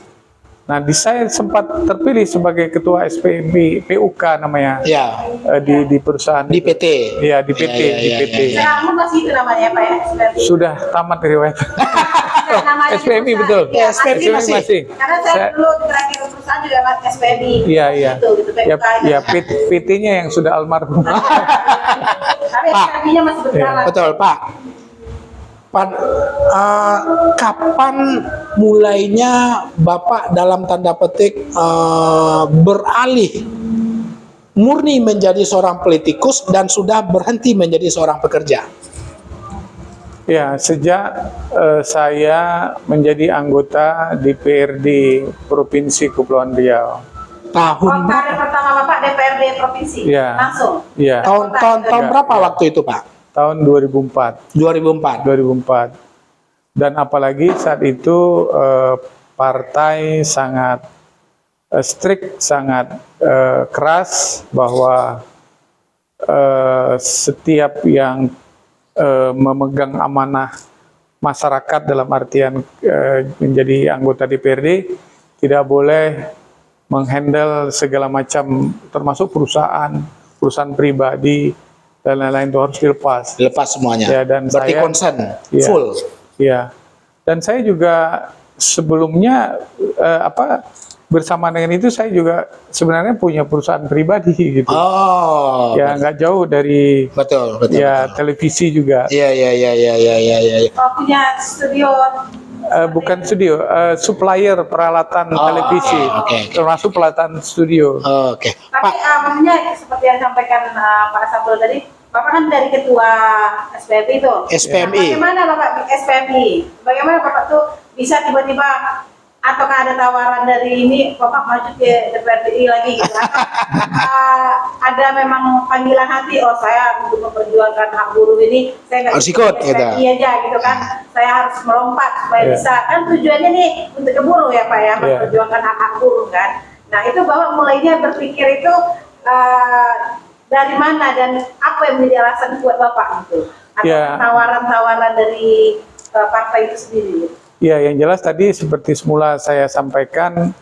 C: Nah, saya sempat terpilih sebagai ketua SPMI PUK namanya.
A: Ya.
C: Di perusahaan
A: Di PT.
C: Ya, di PT, di PT.
B: Namun masih itu namanya Pak ya, SPMI.
C: Sudah tamat riwayat.
B: Namanya
C: SPMI
B: perusahaan.
C: betul.
A: Ya, SPMI masih.
B: Karena saya dulu terakhir perusahaan juga SPMI.
C: Iya.
B: Gitu,
C: Ya,
B: PUK.
C: ya PT-nya yang sudah almarhum.
B: Tapi
A: Pak.
B: SPMI-nya masih berjalan.
A: Betul, Pak. Kapan mulainya Bapak dalam tanda petik beralih murni menjadi seorang politikus dan sudah berhenti menjadi seorang pekerja?
C: Ya, sejak saya menjadi anggota DPRD Provinsi Kepulauan Riau.
A: Tahun
B: Kali pertama Bapak DPRD provinsi
C: Ya.
B: langsung.
C: Ya,
A: tahun berapa waktu itu, Pak?
C: tahun 2004.
A: 2004.
C: Dan apalagi saat itu partai sangat strict, sangat keras bahwa setiap yang memegang amanah masyarakat dalam artian menjadi anggota DPRD tidak boleh menghandle segala macam termasuk perusahaan pribadi dan lain-lain, itu harus
A: Dilepas semuanya.
C: Ya, dan
A: berarti
C: saya-
A: concern
C: Ya.
A: full.
C: Ya, dan saya juga sebelumnya bersama dengan itu saya juga sebenarnya punya perusahaan pribadi gitu.
A: Oh.
C: Ya nggak jauh dari
A: Betul.
C: ya
A: Betul.
C: televisi juga.
A: Iya.
B: Oh, punya studio.
C: Bukan studio, supplier peralatan televisi,
A: oke.
C: termasuk peralatan studio.
A: Oke.
B: Tapi maksudnya seperti yang disampaikan Pak Saiful tadi, Bapak kan dari ketua SPMI itu.
A: SPMI.
B: Bagaimana Bapak SPMI? Bagaimana Bapak tuh bisa tiba-tiba ataukah ada tawaran dari ini Bapak maju ke DPRD lagi gitu? Ada memang panggilan hati, oh saya untuk memperjuangkan hak buruh ini saya nggak
A: Harus ikut, gitu.
B: SPMI aja gitu kan? Saya harus melompat supaya
C: Ya.
B: bisa, kan tujuannya nih untuk ke buruh ya Pak ya,
C: Ya.
B: memperjuangkan hak buruh kan? Nah itu Bapak mulainya berpikir itu dari mana dan apa yang menjadi alasan buat Bapak gitu? Atau
C: Ya.
B: tawaran-tawaran dari partai itu sendiri?
C: Ya, yang jelas tadi seperti semula saya sampaikan,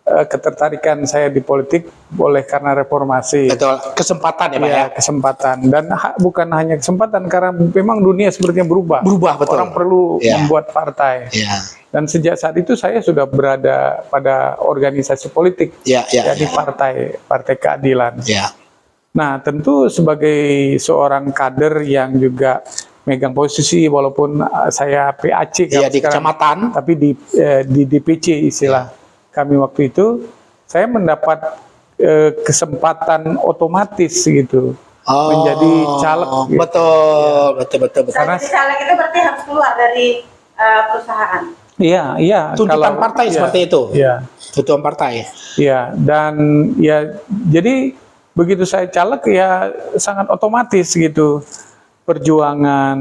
C: ketertarikan saya di politik boleh karena reformasi.
A: Betul. Kesempatan ya, Pak ya.
C: Ya, kesempatan. Dan bukan hanya kesempatan, karena memang dunia sepertinya berubah.
A: Berubah, betul.
C: Orang perlu
A: Ya.
C: membuat partai.
A: Iya.
C: Dan sejak saat itu saya sudah berada pada organisasi politik,
A: Iya.
C: yakni Partai Keadilan.
A: Iya.
C: Nah, tentu sebagai seorang kader yang juga megang posisi, walaupun saya PAC
A: Iya,
C: kalau
A: di
C: sekarang,
A: kecamatan.
C: tapi di DPC istilah kami waktu itu, saya mendapat kesempatan otomatis gitu menjadi caleg. Gitu.
A: Betul.
B: Karena caleg itu berarti harus keluar dari perusahaan.
C: Iya.
A: Tuntutan partai seperti itu.
C: Iya.
A: Tuntutan partai.
C: Ya, dan ya jadi begitu saya caleg ya sangat otomatis gitu, perjuangan,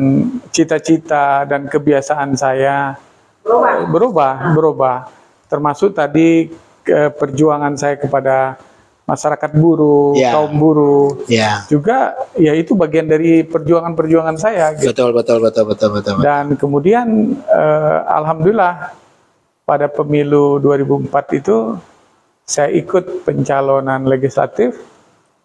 C: cita-cita dan kebiasaan saya berubah. Termasuk tadi perjuangan saya kepada masyarakat buruh,
A: Ya.
C: kaum buruh,
A: Iya.
C: juga ya itu bagian dari perjuangan saya gitu.
A: Betul.
C: Dan kemudian alhamdulillah pada pemilu 2004 itu saya ikut pencalonan legislatif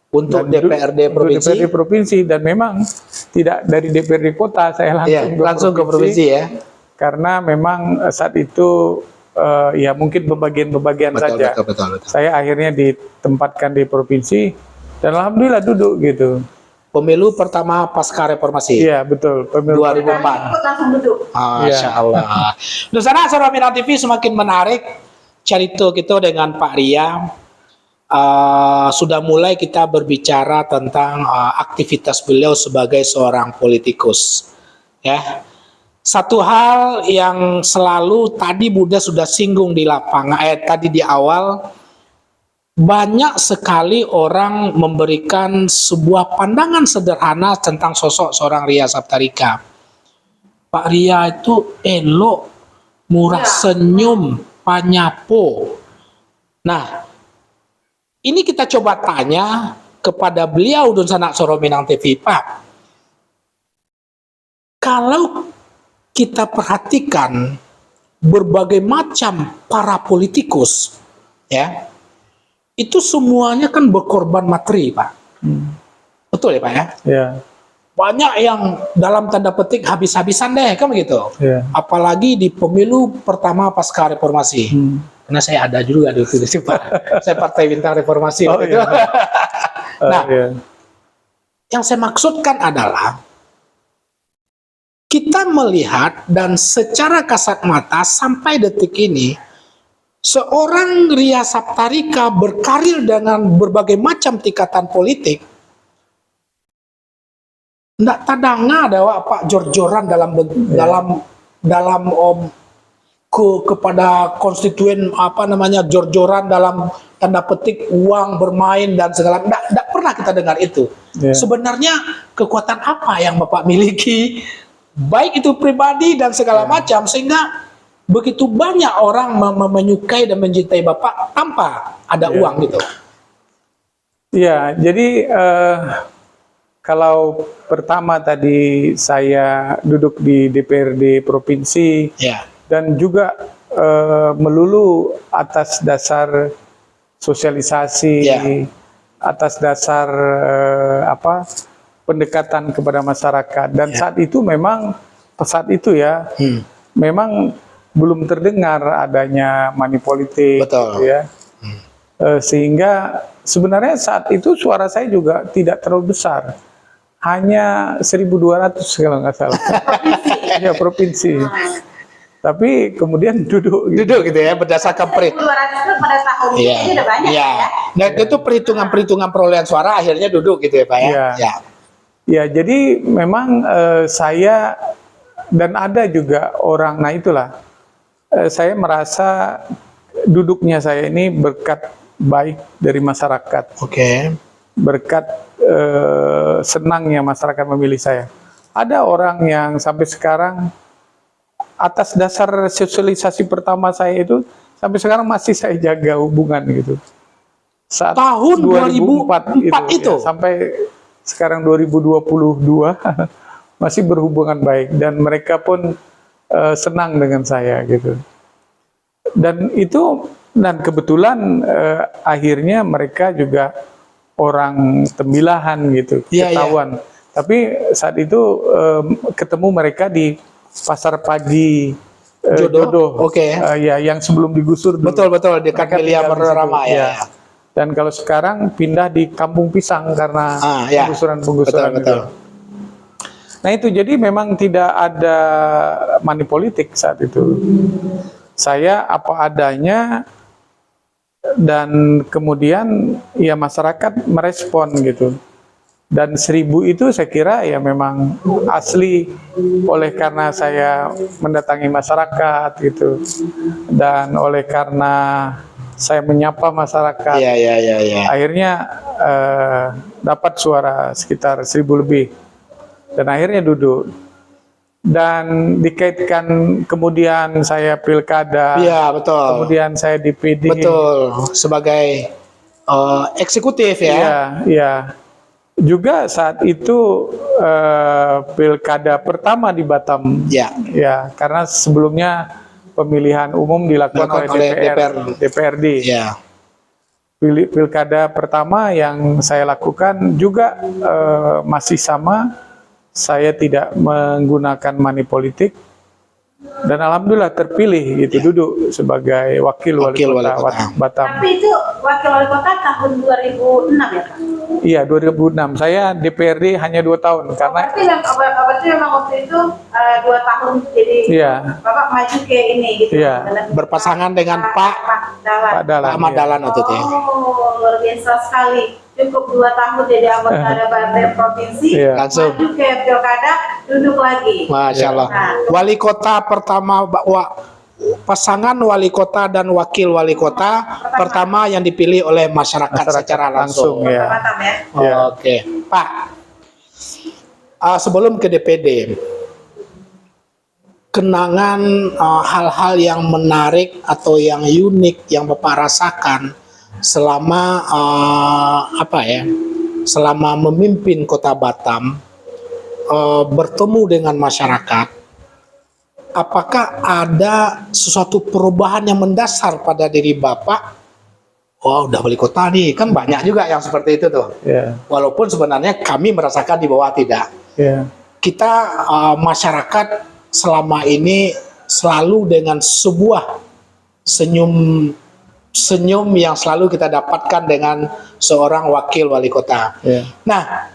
A: Untuk
C: dan
A: DPRD
C: untuk
A: provinsi.
C: DPRD provinsi, dan memang tidak dari DPRD kota, saya
A: Iya, langsung ke provinsi ya.
C: karena memang saat itu ya mungkin pembagian saja.
A: Betul.
C: Saya akhirnya ditempatkan di provinsi Dan alhamdulillah duduk gitu.
A: Pemilu pertama pasca reformasi.
C: Iya betul. Pemilu
A: 2004.
B: Ikut langsung duduk.
A: Masya Allah. Nusana Suara Minang TV semakin menarik cerita kita dengan Pak Ria. Sudah mulai kita berbicara tentang aktivitas beliau sebagai seorang politikus. Ya, satu hal yang selalu tadi Buddha sudah singgung di lapangan, tadi di awal, banyak sekali orang memberikan sebuah pandangan sederhana tentang sosok seorang Ria Saptarika. Pak Ria itu elok, murah senyum, panyapo. Nah, ini kita coba tanya kepada beliau dan sanak Suara Minang TV, Pak. Kalau kita perhatikan berbagai macam para politikus, ya, itu semuanya kan berkorban materi, Pak. Betul ya, Pak ya?
C: Ya.
A: Banyak yang dalam tanda petik habis-habisan deh, kan begitu.
C: Ya.
A: Apalagi di pemilu pertama pasca reformasi. Karena saya ada juga di situ, Pak. Saya Partai Bintang Reformasi.
C: Oh, iya.
A: Nah,
C: Iya.
A: yang saya maksudkan adalah kita melihat dan secara kasat mata sampai detik ini seorang Ria Saptarika berkarir dengan berbagai macam tingkatan politik. Nggak tadanga ada Pak jor-joran dalam kepada konstituen jor-joran dalam tanda petik uang bermain dan segala, nggak pernah kita dengar itu. Sebenarnya kekuatan apa yang Bapak miliki, baik itu pribadi dan segala macam, sehingga begitu banyak orang menyukai dan mencintai Bapak tanpa ada uang gitu.
C: Iya, jadi kalau pertama tadi saya duduk di DPRD provinsi, dan juga melulu atas dasar sosialisasi, atas dasar pendekatan kepada masyarakat. Dan saat itu memang memang belum terdengar adanya money politik, gitu ya. Sehingga sebenarnya saat itu suara saya juga tidak terlalu besar, hanya 1.200 kalau nggak salah. Ya, provinsi. Tapi kemudian duduk
A: gitu ya, berdasarkan perhitungan.
B: 200 pada tahun ini udah banyak ya.
A: Nah, itu perhitungan perolehan suara akhirnya duduk gitu ya, Pak ya.
C: Ya, jadi memang saya dan ada juga orang, nah itulah saya merasa duduknya saya ini berkat baik dari masyarakat. Berkat senangnya masyarakat memilih saya. Ada orang yang sampai sekarang atas dasar sosialisasi pertama saya itu sampai sekarang masih saya jaga hubungan gitu. Saat
A: tahun 2004 itu
C: ya, sampai sekarang 2022 masih berhubungan baik dan mereka pun senang dengan saya gitu. Dan kebetulan akhirnya mereka juga orang Tembilahan gitu, ketahuan. Tapi saat itu ketemu mereka di Pasar Pagi Jodoh. Yang sebelum digusur dulu.
A: Betul dekat Milia Rama ya.
C: Dan kalau sekarang pindah di Kampung Pisang karena penggusuran itu. Nah itu jadi memang tidak ada money politik saat itu. Saya apa adanya dan kemudian ya masyarakat merespon gitu. Dan 1.000 itu saya kira ya memang asli oleh karena saya mendatangi masyarakat gitu. Dan oleh karena saya menyapa masyarakat. Akhirnya dapat suara sekitar 1.000 lebih. Dan akhirnya duduk. Dan dikaitkan kemudian saya pilkada. Kemudian saya di PD.
A: Sebagai eksekutif ya.
C: Juga saat itu pilkada pertama di Batam. Karena sebelumnya pemilihan umum dilakukan oleh DPRD. Pilkada pertama yang saya lakukan juga masih sama. Saya tidak menggunakan money politik Dan alhamdulillah terpilih gitu, duduk sebagai wakil wali kota Batam.
B: Tapi itu wakil wali kota tahun 2006 ya Pak?
C: Iya, 2006. Saya DPRD hanya 2 tahun karena
B: berarti memang waktu itu 2 tahun jadi Bapak maju ke ini gitu.
C: Iya.
A: Berpasangan dengan Pak Ahmad Dahlan waktu itu ya.
B: Oh, luar biasa sekali. Cukup 2 tahun jadi anggota DPRD provinsi,
A: langsung
B: maju ke pilkada, duduk lagi.
A: Masya Allah. Wali kota pertama, pasangan wali kota dan wakil wali kota pertama yang dipilih oleh masyarakat secara langsung. Oke, Pak. Sebelum ke DPD, kenangan hal-hal yang menarik atau yang unik yang Bapak rasakan selama selama memimpin Kota Batam, bertemu dengan masyarakat, apakah ada sesuatu perubahan yang mendasar pada diri Bapak? Oh, udah wali kota nih, kan banyak juga yang seperti itu tuh. Walaupun sebenarnya kami merasakan di bawah tidak. Kita masyarakat selama ini selalu dengan sebuah senyum yang selalu kita dapatkan dengan seorang wakil wali kota. Nah,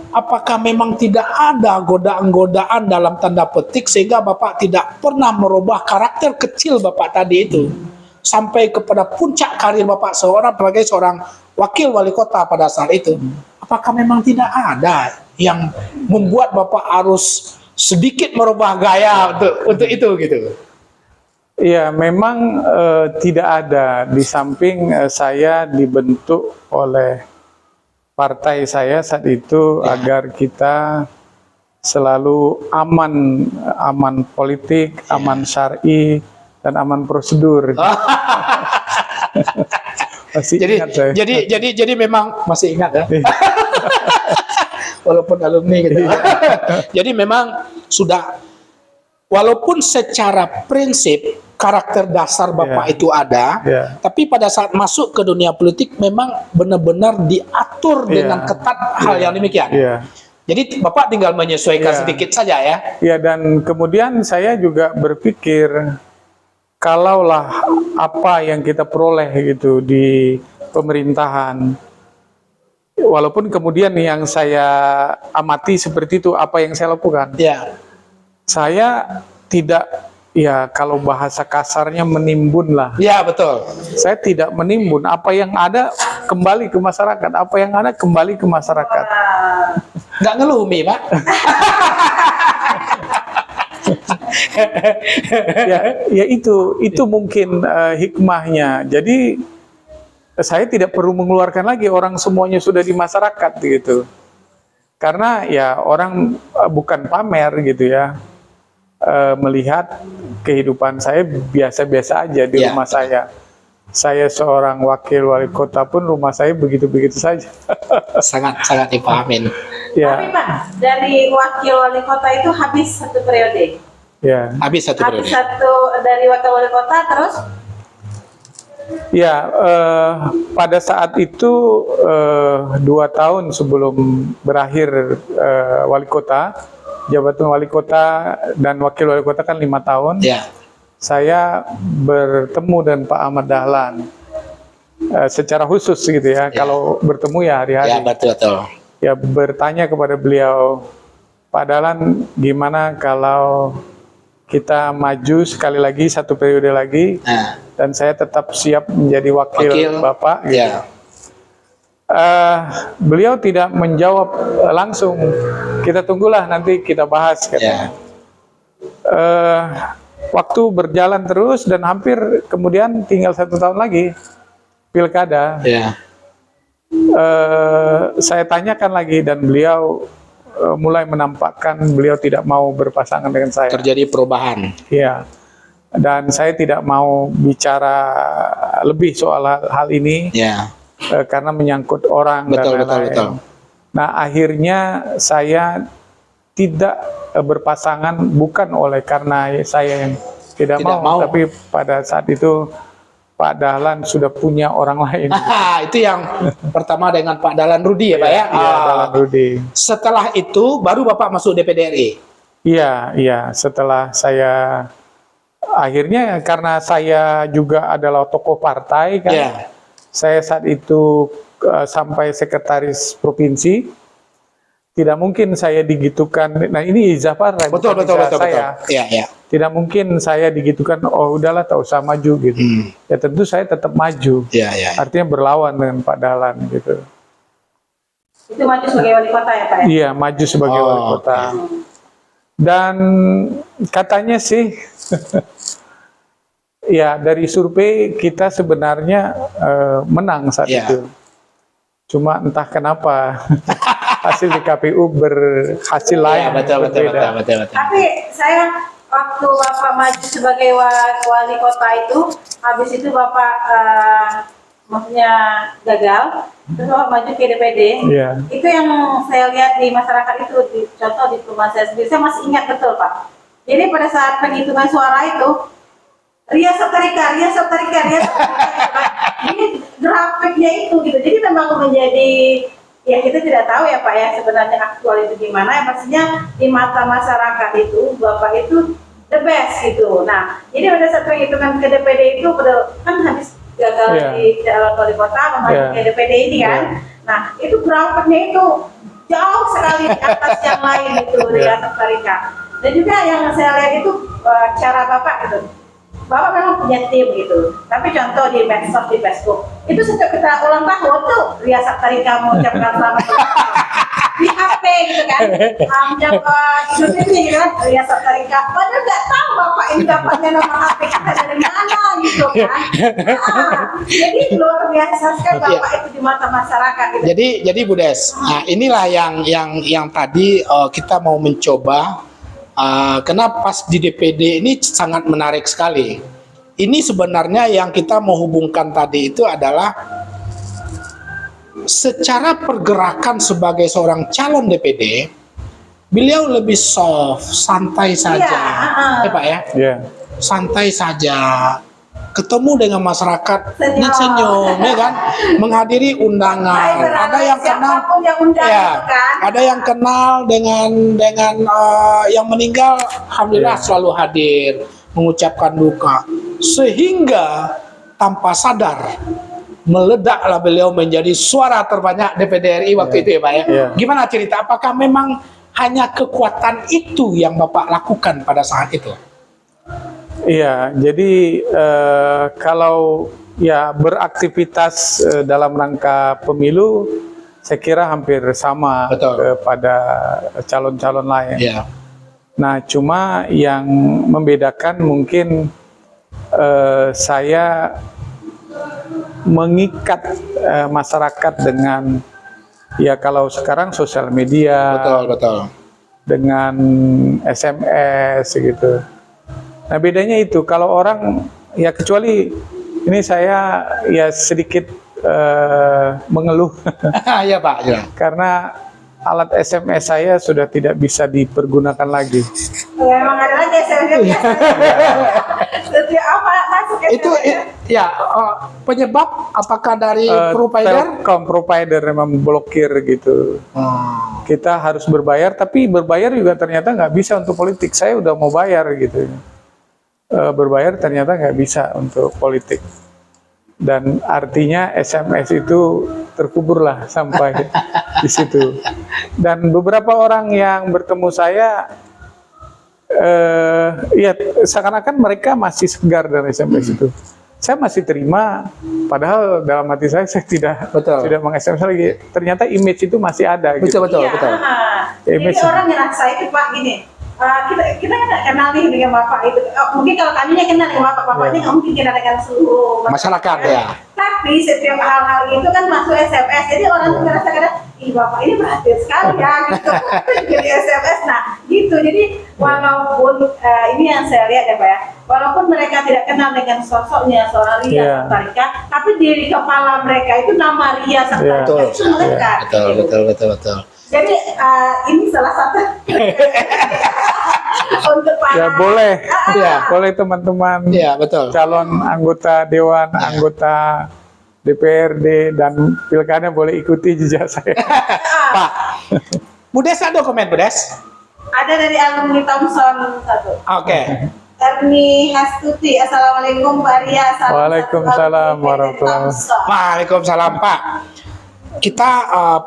A: apakah memang tidak ada godaan-godaan dalam tanda petik sehingga Bapak tidak pernah merubah karakter kecil Bapak tadi itu sampai kepada puncak karir Bapak sebagai seorang wakil wali kota pada saat itu? Apakah memang tidak ada yang membuat Bapak harus sedikit merubah gaya untuk itu gitu?
C: Iya, memang tidak ada. Di samping saya dibentuk oleh partai saya saat itu agar kita selalu aman politik, aman syar'i, dan aman prosedur. Masih ingat saya.
A: Jadi memang masih ingat ya. Walaupun alumni gitu. Jadi memang sudah, walaupun secara prinsip karakter dasar Bapak itu ada, tapi pada saat masuk ke dunia politik memang benar-benar diatur dengan ketat hal yang demikian. Jadi Bapak tinggal menyesuaikan sedikit saja ya.
C: Iya, dan kemudian saya juga berpikir kalaulah apa yang kita peroleh gitu di pemerintahan, walaupun kemudian yang saya amati seperti itu, apa yang saya lakukan? Saya tidak, kalau bahasa kasarnya menimbun lah.
A: Ya, betul.
C: Saya tidak menimbun. Apa yang ada kembali ke masyarakat. Apa yang ada kembali ke masyarakat.
A: Nggak ngeluh, Mi, Pak.
C: ya itu mungkin hikmahnya. Jadi saya tidak perlu mengeluarkan lagi, orang semuanya sudah di masyarakat gitu. Karena ya orang bukan pamer gitu ya. Melihat kehidupan saya biasa-biasa aja di rumah saya. Saya seorang wakil wali kota pun rumah saya begitu-begitu saja.
A: Sangat dipahamin.
B: Tapi Pak, dari wakil wali kota itu habis 1 periode.
A: Habis 1 periode.
B: Dari wakil wali kota terus?
C: Pada saat itu 2 tahun sebelum berakhir wali kota, jabatan wali kota dan wakil wali kota kan 5 tahun. Saya bertemu dengan Pak Ahmad Dahlan secara khusus gitu ya. Kalau bertemu ya hari-hari.
A: Betul.
C: Ya, bertanya kepada beliau, Pak Dahlan, gimana kalau kita maju sekali lagi 1 periode lagi, dan saya tetap siap menjadi wakil Bapak. Gitu. Beliau tidak menjawab langsung. Kita tunggulah, nanti kita bahas. Waktu berjalan terus dan hampir kemudian tinggal 1 tahun lagi pilkada. Saya tanyakan lagi dan beliau mulai menampakkan beliau tidak mau berpasangan dengan saya.
A: Terjadi perubahan.
C: Dan saya tidak mau bicara lebih soal hal ini. Karena menyangkut orang dan lain-lain. Nah, akhirnya saya tidak berpasangan bukan oleh karena saya yang tidak mau, tapi pada saat itu Pak Dahlan sudah punya orang lain.
A: Itu yang pertama dengan Pak Dahlan Rudi ya, Pak ya?
C: Dahlan Rudi.
A: Setelah itu baru Bapak masuk DPD RI.
C: Iya. Setelah saya akhirnya karena saya juga adalah tokoh partai kan,
A: Iya.
C: saya saat itu sampai sekretaris provinsi, tidak mungkin saya digitukan. Nah ini Zafar,
A: Betul.
C: saya.
A: Iya.
C: Tidak mungkin saya digitukan. Oh udahlah, tak usah maju gitu. Ya tentu saya tetap maju.
A: Iya.
C: Artinya berlawan dengan Pak Dahlan gitu.
B: Itu maju sebagai wali kota ya Pak ya?
C: Iya, maju sebagai wali kota. Dan katanya sih, ya dari survei kita sebenarnya menang saat itu. Cuma entah kenapa hasil di KPU berhasil lain.
A: Betul.
B: Tapi saya waktu Bapak maju sebagai wali kota itu, habis itu Bapak maksudnya gagal, terus Bapak maju ke DPD.
C: Iya.
B: Itu yang saya lihat di masyarakat itu, contoh di rumah saya sendiri, saya masih ingat betul Pak. Jadi pada saat penghitungan suara itu, Ria setrika. Ini grafiknya itu gitu. Jadi memang menjadi, ya kita tidak tahu ya Pak ya sebenarnya aktual itu gimana. Ya maksudnya di mata masyarakat itu Bapak itu the best gitu. Nah, jadi pada saat penghitungan ke DPD itu kan habis gagal di calon wali kota memasuki ke DPD ini kan. Nah, itu grafiknya itu jauh sekali di atas yang lain itu Ria setrika. Dan juga yang saya lihat itu cara Bapak gitu. Bapak memang punya tim gitu, tapi contoh di medsos, di Facebook, itu setiap kita ulang tahun tuh Ria Saptarika mengucapkan selamat ulang tahun. Di HP gitu kan, jam Idul Fitri gitu kan, Ria Saptarika. Padahal nggak tahu Bapak ini dapatnya nomor HP kita dari mana gitu kan. Jadi luar biasa sekali Bapak itu di mata masyarakat. Gitu.
A: Jadi Bu Des, nah inilah yang tadi kita mau mencoba. Kenapa pas di DPD ini sangat menarik sekali. Ini sebenarnya yang kita mau hubungkan tadi itu adalah secara pergerakan sebagai seorang calon DPD, beliau lebih soft, santai saja, ya Pak ya, santai saja. Ketemu dengan masyarakat, senyum, ya kan, menghadiri undangan. Ada yang kenal, ada yang kenal dengan yang meninggal, alhamdulillah selalu hadir, mengucapkan duka, sehingga tanpa sadar meledaklah beliau menjadi suara terbanyak DPD RI waktu itu ya Pak ya. Gimana cerita? Apakah memang hanya kekuatan itu yang Bapak lakukan pada saat itu?
C: Iya, jadi kalau ya beraktivitas dalam rangka pemilu, saya kira hampir sama kepada calon-calon lain. Nah, cuma yang membedakan mungkin saya mengikat masyarakat dengan, ya kalau sekarang sosial media, dengan SMS gitu. Nah bedanya itu, kalau orang ya kecuali ini saya ya sedikit mengeluh,
A: ya Pak,
C: karena alat SMS saya sudah tidak bisa dipergunakan lagi.
B: Ya, memang ada lagi SMS. Apa masuk
A: itu ya penyebab apakah dari provider?
C: Telkom provider memang blokir gitu. Kita harus berbayar, tapi berbayar juga ternyata nggak bisa untuk politik. Saya udah mau bayar gitu. Berbayar ternyata nggak bisa untuk politik, dan artinya SMS itu terkuburlah sampai di situ. Dan beberapa orang yang bertemu saya, ya seakan-akan mereka masih segar dari SMS itu. Saya masih terima, padahal dalam hati saya tidak meng-SMS lagi. Ternyata image itu masih ada. Betul.
B: Jadi orang ngerasa itu Pak gini. Kita kan kenal nih dengan Bapak itu. Mungkin kalau kami kenal dengan Bapaknya nggak mungkin kenal dengan seluruh
A: masyarakat ya.
B: Tapi setiap hal-hal itu kan masuk SMS. Jadi orang tuh ngerasa kadang, ih Bapak ini perhatian sekali ya gitu. Jadi SMS. Nah gitu. Jadi walaupun ini yang saya lihat ya Pak ya. Walaupun mereka tidak kenal dengan sosoknya seorang Ria Saptarika, tapi di kepala mereka itu nama Ria Saptarika itu melekat.
A: Betul.
B: Jadi ini salah satu untuk para
C: ya boleh, boleh teman-teman, calon anggota dewan, anggota DPRD dan pilkada boleh ikuti jejak saya.
A: Pak, Bu Des ada komen Bu Des?
B: Ada dari alumni Thompson 1.
A: Oke.
B: Erni Hastuti, Assalamualaikum Pak Ria.
C: Waalaikumsalam warahmatullahi wabarakatuh.
A: Waalaikumsalam Pak. Kita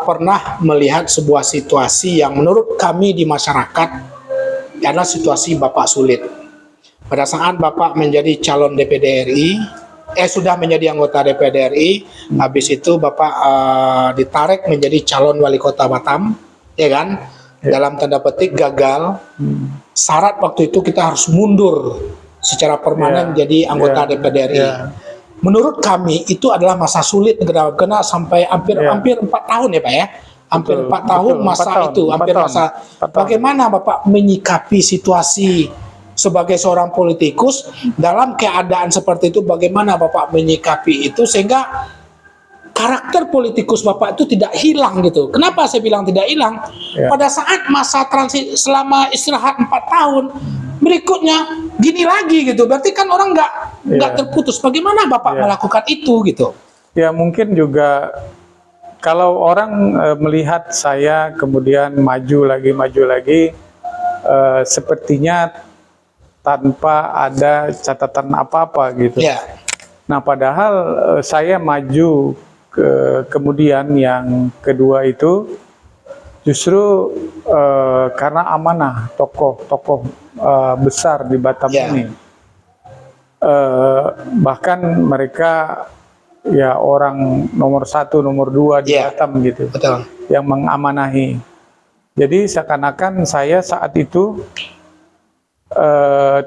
A: pernah melihat sebuah situasi yang menurut kami di masyarakat adalah situasi Bapak sulit. Pada saat Bapak menjadi calon DPD RI, sudah menjadi anggota DPD RI, habis itu Bapak ditarik menjadi calon wali kota Batam, ya kan? Dalam tanda petik gagal. Syarat waktu itu kita harus mundur secara permanen jadi anggota DPD RI. Menurut kami itu adalah masa sulit karena sampai hampir 4 tahun ya Pak ya. Hampir 4 tahun masa itu, hampir masa. Bagaimana Bapak menyikapi situasi sebagai seorang politikus dalam keadaan seperti itu? Bagaimana Bapak menyikapi itu sehingga karakter politikus Bapak itu tidak hilang gitu? Kenapa saya bilang tidak hilang? Pada saat masa transisi selama istirahat 4 tahun berikutnya gini lagi gitu, berarti kan orang nggak terputus. Bagaimana Bapak melakukan itu gitu?
C: Ya mungkin juga kalau orang melihat saya kemudian maju lagi, sepertinya tanpa ada catatan apa-apa gitu. Nah padahal saya maju kemudian yang kedua itu justru karena amanah tokoh-tokoh besar di Batam ini. Bahkan mereka ya orang nomor 1, nomor 2 di Batam gitu.
A: Betul.
C: Yang mengamanahi. Jadi seakan-akan saya saat itu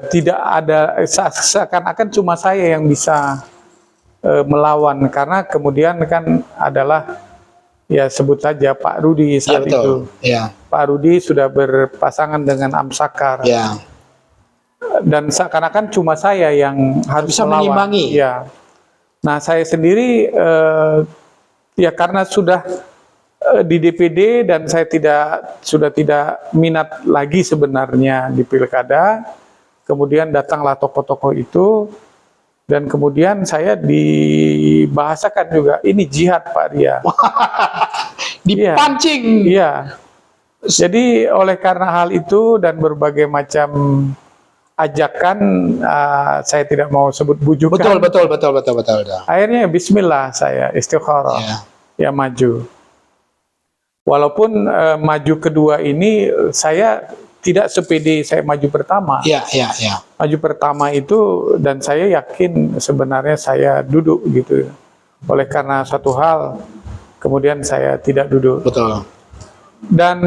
C: tidak ada, seakan-akan cuma saya yang bisa melawan, karena kemudian kan adalah ya sebut saja Pak Rudi saat itu. Pak Rudi sudah berpasangan dengan Amsakar. Dan seakan-akan cuma saya yang harus
A: bisa
C: melawan.
A: mengimbangi.
C: Nah saya sendiri ya karena sudah di DPD dan saya sudah tidak minat lagi sebenarnya di pilkada. Kemudian datanglah tokoh-tokoh itu. Dan kemudian saya dibahasakan juga, ini jihad Pak Ria.
A: Dipancing.
C: Iya. Jadi oleh karena hal itu dan berbagai macam ajakan, saya tidak mau sebut bujukan.
A: Betul.
C: Akhirnya bismillah saya istikharah, ya maju. Walaupun maju kedua ini saya tidak sepede saya maju pertama. Maju pertama itu dan saya yakin sebenarnya saya duduk gitu. Oleh karena satu hal kemudian saya tidak duduk.
A: Betul.
C: Dan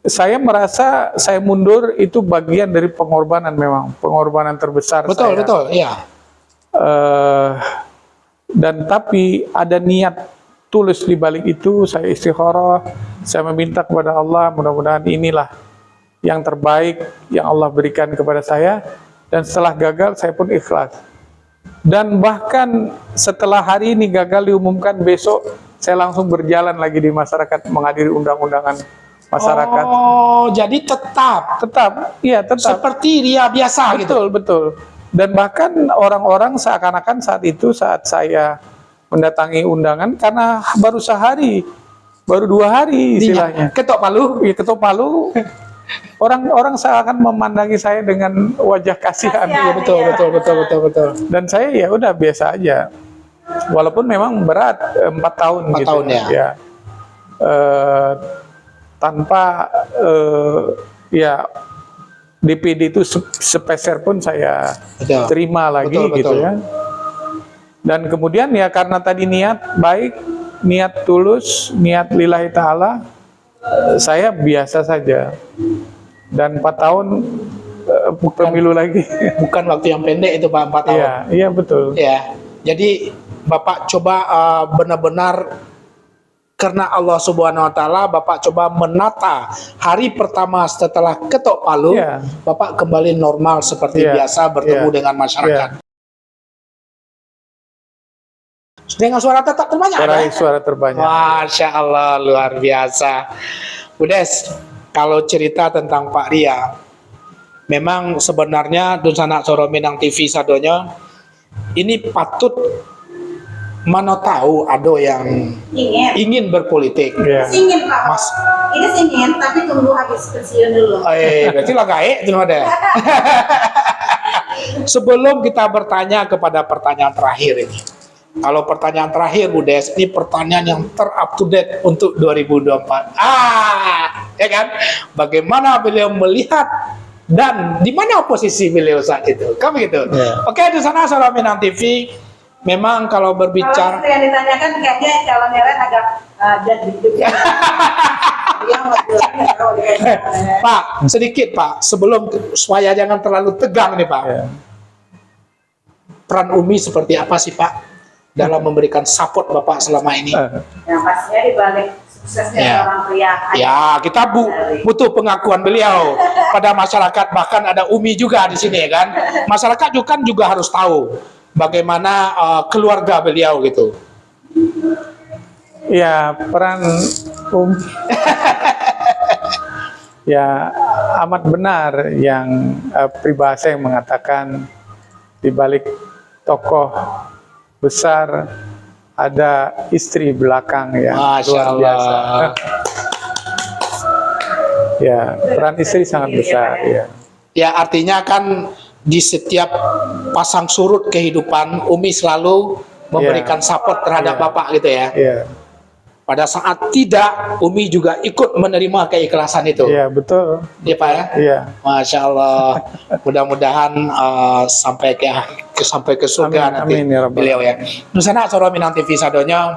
C: saya merasa saya mundur itu bagian dari pengorbanan, memang pengorbanan terbesar.
A: Betul.
C: Dan tapi ada niat tulus di balik itu. Saya istikharah, saya meminta kepada Allah mudah-mudahan inilah yang terbaik yang Allah berikan kepada saya, dan setelah gagal saya pun ikhlas. Dan bahkan setelah hari ini gagal diumumkan, besok saya langsung berjalan lagi di masyarakat menghadiri undang-undangan masyarakat.
A: Oh, jadi tetap.
C: Iya tetap.
A: Seperti Ria biasa gitu.
C: Betul. Dan bahkan orang-orang seakan-akan saat itu saat saya mendatangi undangan, karena baru sehari, baru 2 hari istilahnya.
A: Ketok palu.
C: Iya ketok palu. Orang-orang seakan memandangi saya dengan wajah kasihan.
A: Iya betul.
C: Dan saya ya udah biasa aja. Walaupun memang berat 4 tahun
A: 4
C: gitu.
A: tahun ya.
C: Tanpa ya DPD itu sepeser pun saya terima lagi gitu ya. Dan kemudian ya karena tadi niat baik, niat tulus, niat lillahi ta'ala, saya biasa saja. Dan 4 tahun pemilu lagi. Bukan
A: waktu yang pendek itu Pak, 4 tahun.
C: Iya betul.
A: Ya. Jadi Bapak coba benar-benar karena Allah Subhanahu wa taala, Bapak coba menata hari pertama setelah ketok palu, Bapak kembali normal seperti biasa bertemu dengan masyarakat. Dengan suara tetap terbanyak.
C: Suara terbanyak.
A: Masya Allah, luar biasa. Udes, kalau cerita tentang Pak Ria, memang sebenarnya Dun Sanak Soro Minang TV sadonya ini patut mana tahu ada yang ingin berpolitik.
B: Ingin Pak. Ini singin, tapi tunggu habis pensiun dulu.
A: Berarti lah gaek itu ada. Sebelum kita bertanya kepada pertanyaan terakhir ini. Kalau pertanyaan terakhir Bu Des, ini pertanyaan yang ter-up to date untuk 2024. Ya kan? Bagaimana beliau melihat dan di mana posisi beliau saat itu? Kan begitu. Oke, di sana saudara Minang TV, memang kalau berbicara
B: Kalau yang ditanyakan kayaknya calonnya Ren agak jadi
A: Pak, sedikit Pak, sebelum supaya jangan terlalu tegang nih Pak. Peran Umi seperti apa sih Pak dalam memberikan support Bapak selama ini?
B: Yang pastinya di balik suksesnya seorang pria.
A: Ya, kita butuh pengakuan beliau pada masyarakat, bahkan ada Umi juga di sini kan. Masyarakat juga harus tahu bagaimana keluarga beliau gitu.
C: Ya, peran ya amat benar yang peribahasa yang mengatakan di balik tokoh besar ada istri belakang yang luar biasa. Ya, peran istri sangat besar. Ya,
A: ya artinya kan di setiap pasang surut kehidupan Umi selalu memberikan support terhadap Bapak gitu ya. Pada saat tidak, Umi juga ikut menerima keikhlasan itu.
C: Iya, betul.
A: Iya Pak ya?
C: Iya.
A: Masya Allah. Mudah-mudahan sampai ke surga nanti
C: ya
A: beliau ya. Nusana Saudara Minang TV sadonya,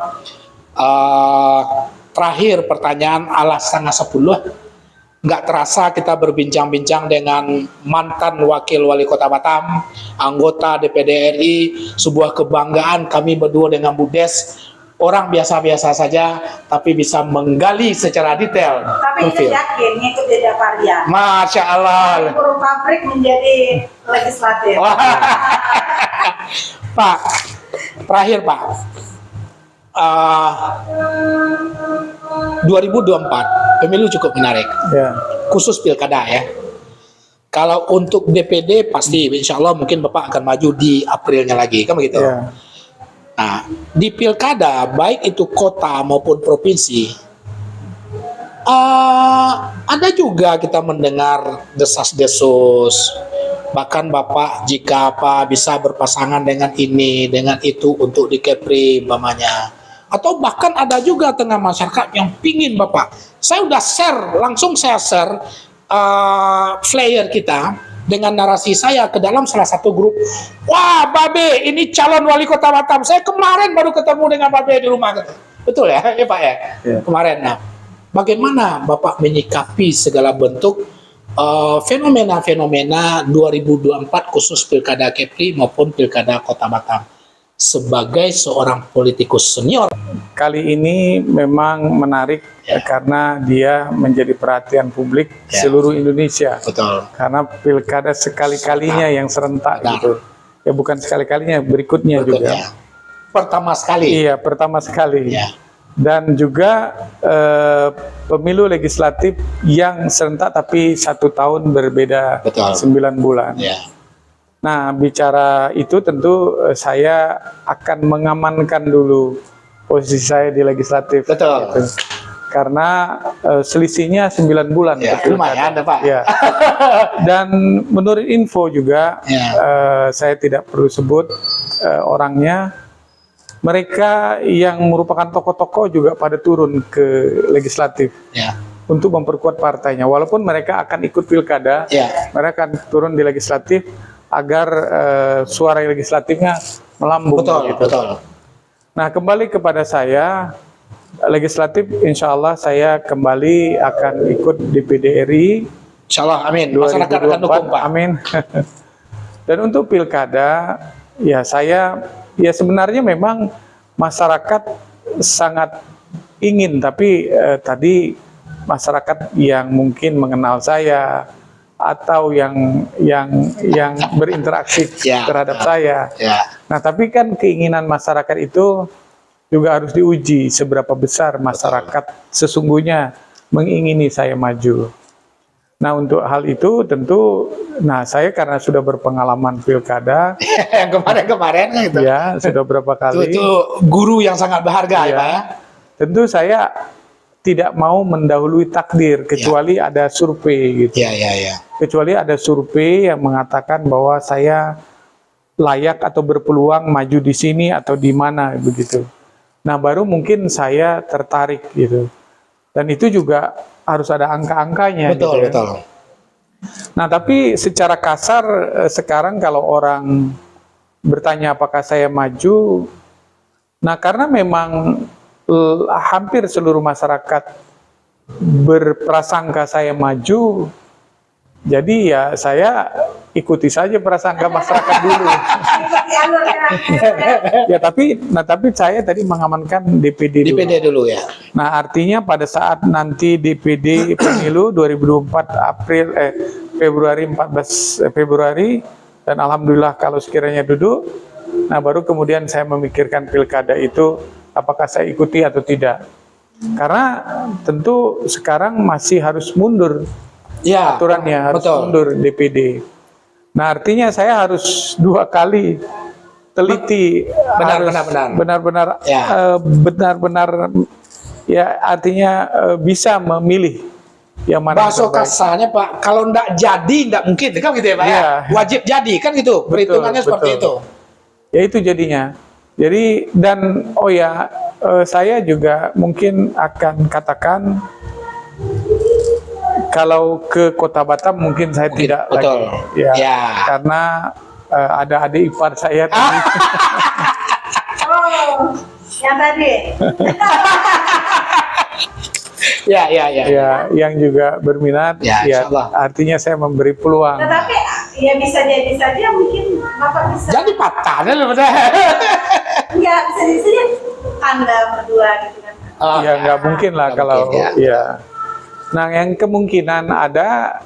A: terakhir pertanyaan ala setengah 10. Nggak terasa kita berbincang-bincang dengan mantan wakil wali kota Batam, anggota DPD RI, sebuah kebanggaan kami berdua dengan Bu Des. Orang biasa-biasa saja, tapi bisa menggali secara detail.
B: Tapi kita yakin ngikut jejak Pardia.
A: Masya Allah.
B: Buruh pabrik menjadi legislatif.
A: Pak, terakhir Pak. 2024 pemilu cukup menarik. Khusus pilkada ya. Kalau untuk DPD pasti, insya Allah mungkin Bapak akan maju di Aprilnya lagi, kan begitu? Nah, di pilkada baik itu kota maupun provinsi, ada juga kita mendengar desas-desus. Bahkan Bapak jika bisa berpasangan dengan ini, dengan itu untuk di Kepri umpamanya. Atau bahkan ada juga tengah masyarakat yang pingin Bapak. Saya udah langsung saya share flyer kita dengan narasi saya ke dalam salah satu grup. Wah, Babe, ini calon wali kota Batam. Saya kemarin baru ketemu dengan Babe di rumah. Betul ya, Pak ya? Kemarin. Nah, bagaimana Bapak menyikapi segala bentuk fenomena-fenomena 2024 khusus pilkada Kepri maupun pilkada kota Batam sebagai seorang politikus senior?
C: Kali ini memang menarik karena dia menjadi perhatian publik seluruh Indonesia.
A: Betul.
C: Karena pilkada sekali-kalinya yang serentak gitu. Ya bukan sekali-kalinya, berikutnya juga.
A: Pertama sekali.
C: Iya, pertama sekali. Dan juga pemilu legislatif yang serentak tapi 1 tahun berbeda. 9 bulan. Nah, bicara itu tentu saya akan mengamankan dulu posisi saya di legislatif. Betul. Gitu. Karena selisihnya 9 bulan.
A: Lumayan, Pak.
C: Dan menurut info juga, saya tidak perlu sebut orangnya, mereka yang merupakan tokoh-tokoh juga pada turun ke legislatif untuk memperkuat partainya. Walaupun mereka akan ikut pilkada, mereka akan turun di legislatif agar suara legislatifnya melambung. Betul. Nah, kembali kepada saya, legislatif insya Allah saya kembali akan ikut DPD RI.
A: Insya Allah, amin. Masyarakat akan dukung, Pak.
C: Amin. Dan untuk pilkada, ya saya, ya sebenarnya memang masyarakat sangat ingin, tapi tadi masyarakat yang mungkin mengenal saya atau yang berinteraksi terhadap saya. Nah, tapi kan keinginan masyarakat itu juga harus diuji seberapa besar masyarakat sesungguhnya mengingini saya maju. Nah, untuk hal itu tentu, nah saya karena sudah berpengalaman pilkada
A: yang kemarin-kemarin gitu.
C: Ya, sudah berapa kali.
A: Itu guru yang sangat berharga ya, Pak ya.
C: Tentu saya tidak mau mendahului takdir kecuali ada survei gitu. Kecuali ada survei yang mengatakan bahwa saya layak atau berpeluang maju di sini atau di mana begitu. Nah, baru mungkin saya tertarik gitu. Dan itu juga harus ada angka-angkanya.
A: Betul,
C: gitu,
A: betul.
C: Nah, tapi secara kasar sekarang kalau orang bertanya apakah saya maju, nah karena memang hampir seluruh masyarakat berprasangka saya maju, jadi ya saya ikuti saja prasangka masyarakat dulu. Ya tapi saya tadi mengamankan DPD dulu.
A: DPD dulu ya.
C: Nah, artinya pada saat nanti DPD pemilu 2024 Februari 14 Februari, dan alhamdulillah kalau sekiranya duduk, nah baru kemudian saya memikirkan pilkada itu apakah saya ikuti atau tidak. Karena tentu sekarang masih harus mundur aturannya, harus mundur DPD. Nah, artinya saya harus 2 kali teliti, benar-benar ya, artinya bisa memilih yang mana.
A: Bahasa kasarnya Pak, kalau ndak jadi ndak mungkin, kan gitu ya Pak ya? Wajib jadi, kan gitu, perhitungannya seperti itu.
C: Ya itu jadinya. Jadi dan saya juga mungkin akan katakan kalau ke Kota Batam mungkin saya tidak lagi, karena ada adik ipar saya tadi.
B: Yang tadi.
C: Yang juga berminat. Artinya saya memberi peluang.
B: Tetapi ya bisa jadi saja mungkin Bapak bisa.
A: Jadi patahnya lebih
B: Enggak, bisa jadi saja Anda berdua gitu kan.
C: Ya nggak mungkin lah kalau ya. Nah, yang kemungkinan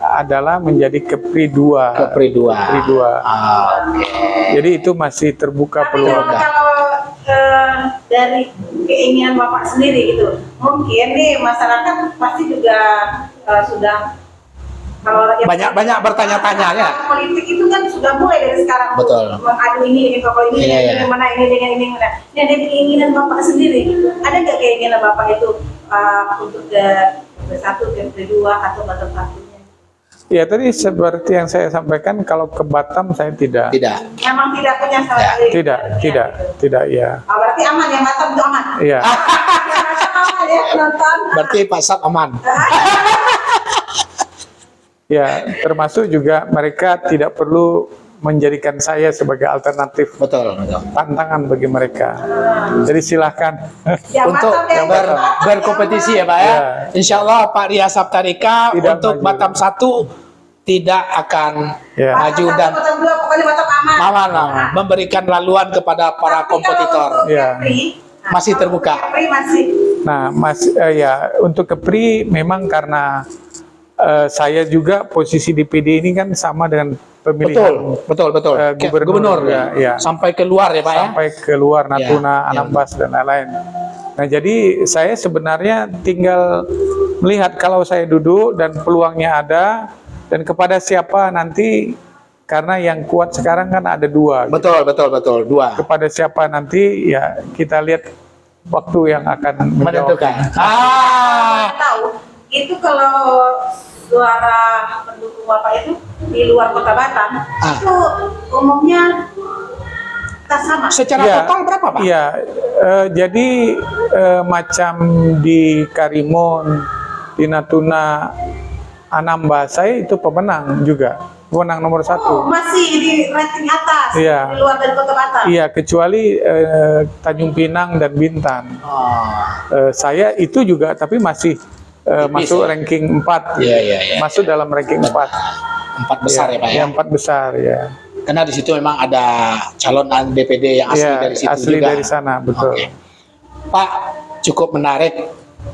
C: adalah menjadi Kepri 2.
A: Kepri 2.
C: Jadi itu masih terbuka peluang.
B: Kalau dari keinginan Bapak sendiri gitu, mungkin nih masyarakat pasti juga sudah
A: banyak bertanya-tanya ya.
B: Politik itu kan sudah mulai dari sekarang. Mengadu ini dengan tokoh ini, dengan mana ini dengan ini. Nah, dari keinginan Bapak sendiri, ada nggak keinginan Bapak itu untuk satu, kedua atau Batam satunya?
C: Ya tadi seperti yang saya sampaikan, kalau ke Batam saya tidak.
B: Memang tidak punya salah.
C: Tidak ya.
B: Berarti aman ya, Batam itu aman.
C: Iya.
B: Aman ya, nonton.
A: Berarti Pak Sat aman.
C: Ya, termasuk juga mereka tidak perlu menjadikan saya sebagai alternatif.
A: Betul.
C: Tantangan bagi mereka. Jadi silahkan
A: untuk berkompetisi ya Pak ya. Insya Allah Pak Ria Saptarika untuk Batam 1 tidak akan maju dan aman, memberikan laluan kepada para kompetitor. Masih terbuka.
C: Nah, untuk Kepri memang karena saya juga posisi DPD ini kan sama dengan pemilihan
A: betul gubernur
C: ya.
A: Sampai keluar ya Pak
C: sampai keluar Natuna, Anambas dan lain-lain. Nah, jadi saya sebenarnya tinggal melihat kalau saya duduk dan peluangnya ada, dan kepada siapa nanti, karena yang kuat sekarang kan ada 2.
A: Betul 2.
C: Kepada siapa nanti ya kita lihat waktu yang akan menentukan.
B: Tahu itu kalau suara pendukung Bapak itu di luar Kota Batam itu umumnya sama.
A: Secara total berapa Pak?
C: Iya, jadi macam di Karimun, di Natuna, Anambas, saya itu pemenang juga, pemenang nomor 1.
B: Masih di ranking atas, di luar dari Kota Batam. Iya,
C: kecuali Tanjung Pinang dan Bintan. Saya itu juga, tapi masih masuk ranking 4. Masuk dalam ranking 4.
A: 4 besar ya Pak ya?
C: 4 besar ya.
A: Karena di situ memang ada calon DPD yang asli dari situ
C: asli
A: juga.
C: Dari sana, betul.
A: Pak, cukup menarik.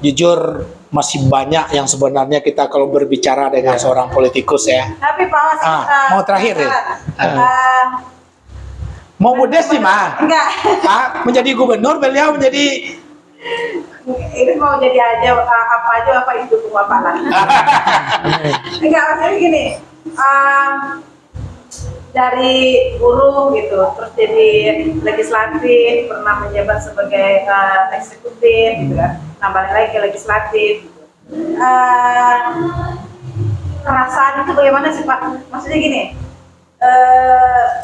A: Jujur masih banyak yang sebenarnya kita kalau berbicara dengan seorang politikus ya.
B: Tapi Pak
A: mau terakhir ya? Mau modesti mah?
B: Enggak.
A: Pak, menjadi gubernur, beliau menjadi
B: ini mau jadi aja apa itu dukung Bapak lah. Enggak, maksudnya gini, dari buruh gitu, terus jadi legislatif, pernah menjabat sebagai eksekutif gitu kan, nah balik lagi ke legislatif gitu. Perasaan itu bagaimana sih Pak? Maksudnya gini,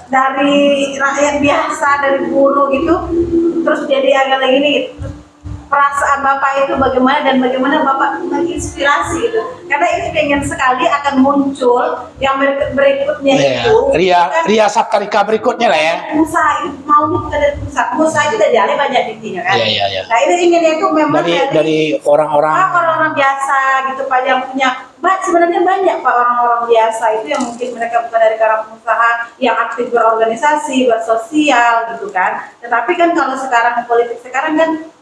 B: dari rakyat biasa, dari buruh gitu, terus jadi agak lagi nih gitu. Perasaan Bapak itu bagaimana dan bagaimana Bapak menginspirasi gitu, karena ini pengen sekali akan muncul yang berikutnya itu
A: Ria Saptarika berikutnya lah ya.
B: Usaha itu maunya bukan dari pusat, usaha itu dari daerah banyak buktinya kan. Nah ini inginnya itu memang
A: dari orang-orang
B: biasa gitu Pak, yang punya sebenarnya banyak Pak orang-orang biasa itu yang mungkin mereka bukan dari kalangan pengusaha yang aktif berorganisasi, bersosial gitu kan. Tetapi kan kalau sekarang politik sekarang kan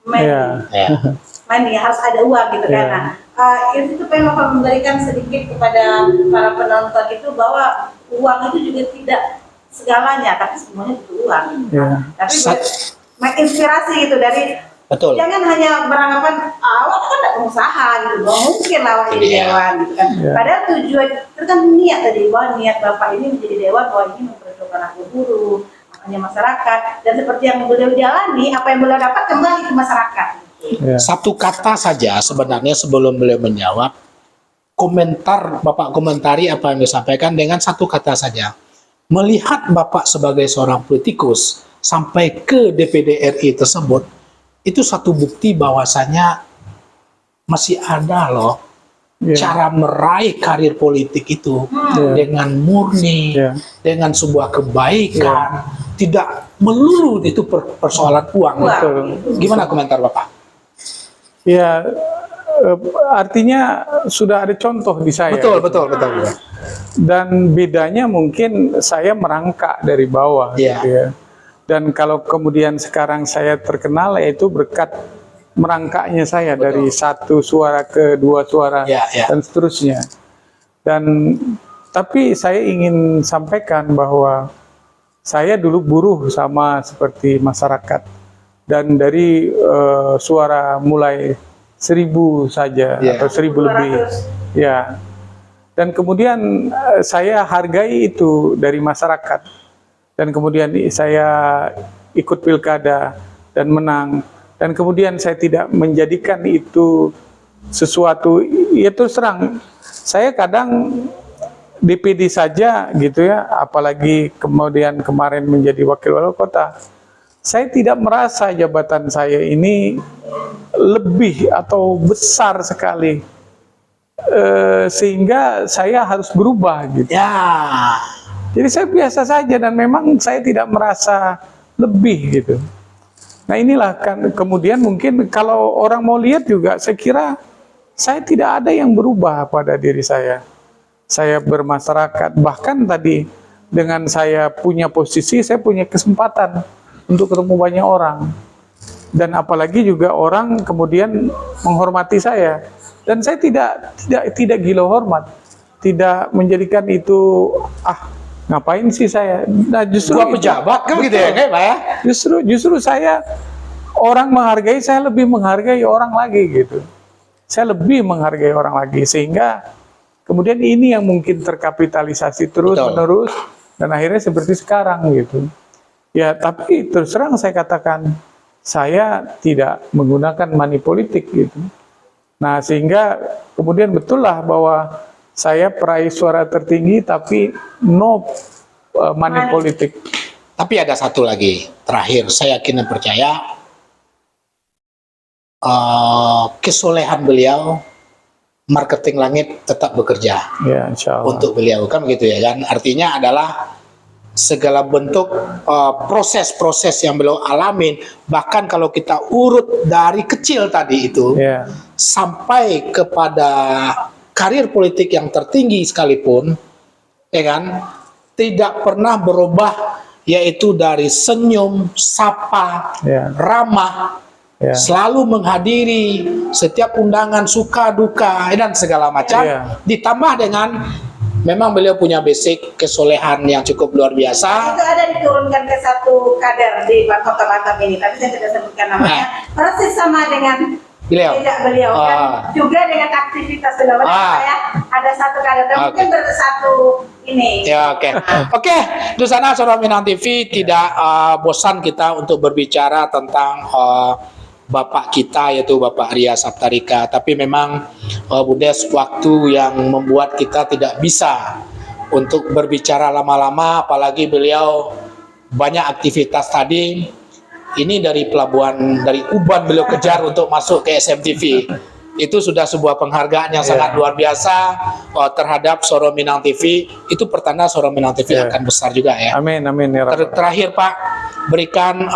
B: money harus ada uang gitu kan. Nah, itu tuh pengen Bapak memberikan sedikit kepada para penonton itu bahwa uang itu juga tidak segalanya, tapi semuanya butuh uang. Tapi menginspirasi gitu dari jangan hanya beranggapan awak kan tidak pengusaha gitu, mungkin awak jadi dewan gitu kan. Padahal tujuan itu kan niat tadi, bahwa niat Bapak ini menjadi dewan bahwa ini memperjuangkan hak buruh, hanya masyarakat, dan seperti yang beliau jalani, apa yang beliau dapat kembali ke masyarakat.
A: Satu kata saja sebenarnya sebelum beliau menjawab, Bapak komentari apa yang disampaikan dengan satu kata saja. Melihat Bapak sebagai seorang politikus sampai ke DPD RI tersebut, itu satu bukti bahwasanya masih ada loh cara meraih karir politik itu dengan murni, dengan sebuah kebaikan, tidak melulu itu persoalan uang. Gimana komentar Bapak?
C: Ya, artinya sudah ada contoh di saya.
A: Betul.
C: Dan bedanya mungkin saya merangkak dari bawah. Gitu ya. Dan kalau kemudian sekarang saya terkenal, yaitu berkat merangkaknya saya dari satu suara ke dua suara dan seterusnya. Tapi saya ingin sampaikan bahwa saya dulu buruh sama seperti masyarakat, dan dari suara mulai 1.000 saja atau 1.000 lebih, dan kemudian saya hargai itu dari masyarakat, dan kemudian saya ikut pilkada dan menang. Dan kemudian saya tidak menjadikan itu sesuatu, ya terus terang, saya kadang DPD saja gitu ya, apalagi kemudian kemarin menjadi wakil wali kota, saya tidak merasa jabatan saya ini lebih atau besar sekali, sehingga saya harus berubah gitu. Jadi saya biasa saja dan memang saya tidak merasa lebih gitu. Nah inilah kan kemudian mungkin kalau orang mau lihat juga, saya kira saya tidak ada yang berubah pada diri saya. Saya bermasyarakat, bahkan tadi dengan saya punya posisi, saya punya kesempatan untuk ketemu banyak orang. Dan apalagi juga orang kemudian menghormati saya. Dan saya tidak gila hormat, tidak menjadikan itu ngapain sih saya. Nah justru
A: gua pejabat kan gitu ya, Pak ya.
C: Justru saya, orang menghargai, saya lebih menghargai orang lagi gitu. Saya lebih menghargai orang lagi, sehingga kemudian ini yang mungkin terkapitalisasi terus menerus dan akhirnya seperti sekarang gitu. Ya tapi terus terang saya katakan, saya tidak menggunakan money politik gitu. Nah sehingga kemudian betul lah bahwa saya peraih suara tertinggi tapi no money politik.
A: Tapi ada satu lagi terakhir, saya yakin dan percaya kesolehan beliau, marketing langit tetap bekerja untuk beliau, kan begitu ya kan. Artinya adalah segala bentuk proses-proses yang beliau alamin, bahkan kalau kita urut dari kecil tadi itu sampai kepada karir politik yang tertinggi sekalipun, ya kan, tidak pernah berubah, yaitu dari senyum, sapa, ramah, selalu menghadiri setiap undangan, suka duka dan segala macam, ditambah dengan memang beliau punya basic kesolehan yang cukup luar biasa.
B: Itu ada diturunkan ke satu kader di Kota Batam ini, tapi saya tidak sebutkan namanya. Persis sama dengan beliau kan juga dengan aktivitas beliau. Saya ada satu kader, dan mungkin satu ini.
A: Ya, oke. Oke, di sana Suara Minang TV tidak bosan kita untuk berbicara tentang Bapak kita, yaitu Bapak Arya Saptarika. Tapi memang Budes, waktu yang membuat kita tidak bisa untuk berbicara lama-lama, apalagi beliau banyak aktivitas tadi. Ini dari pelabuhan, dari Uban beliau kejar untuk masuk ke SMTV. Itu sudah sebuah penghargaan yang sangat luar biasa terhadap Suara Minang TV. Itu pertanda Suara Minang TV akan besar juga ya.
C: Amin, amin ya Rabbal.
A: Terakhir Pak, berikan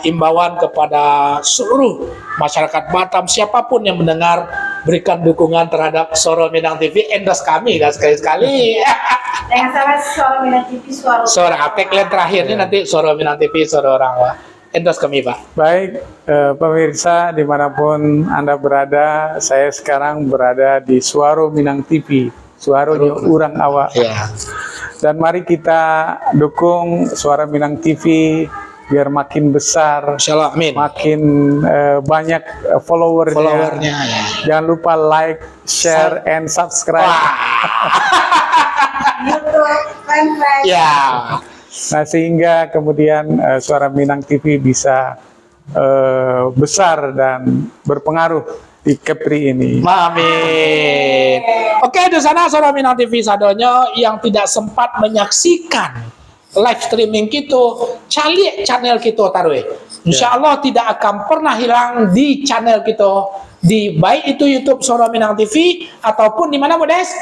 A: imbauan kepada seluruh masyarakat Batam, siapapun yang mendengar, berikan dukungan terhadap Suara Minang TV, endorse kami dan sekali-sekali.
B: Jangan sampai Suara Minang TV
A: suara tagline terakhir ini nanti Suara Minang TV, suara orang Pak. Endorse kami Pak.
C: Baik, pemirsa dimanapun Anda berada, saya sekarang berada di Suara Minang TV, suaranya urang awak.
A: Ya.
C: Dan mari kita dukung Suara Minang TV biar makin besar,
A: Insyaallah, amin.
C: makin banyak followernya.
A: Ya.
C: Jangan lupa like, share, and subscribe.
B: YouTube, fanpage.
A: Ya.
C: Nah, sehingga kemudian Suara Minang TV bisa besar dan berpengaruh di Kepri ini.
A: Amin. Oke, di sana Suara Minang TV sadonyo yang tidak sempat menyaksikan live streaming kita, cari channel kita taruh. Insya Allah tidak akan pernah hilang di channel kita, di baik itu YouTube Suara Minang TV ataupun di mana Budes,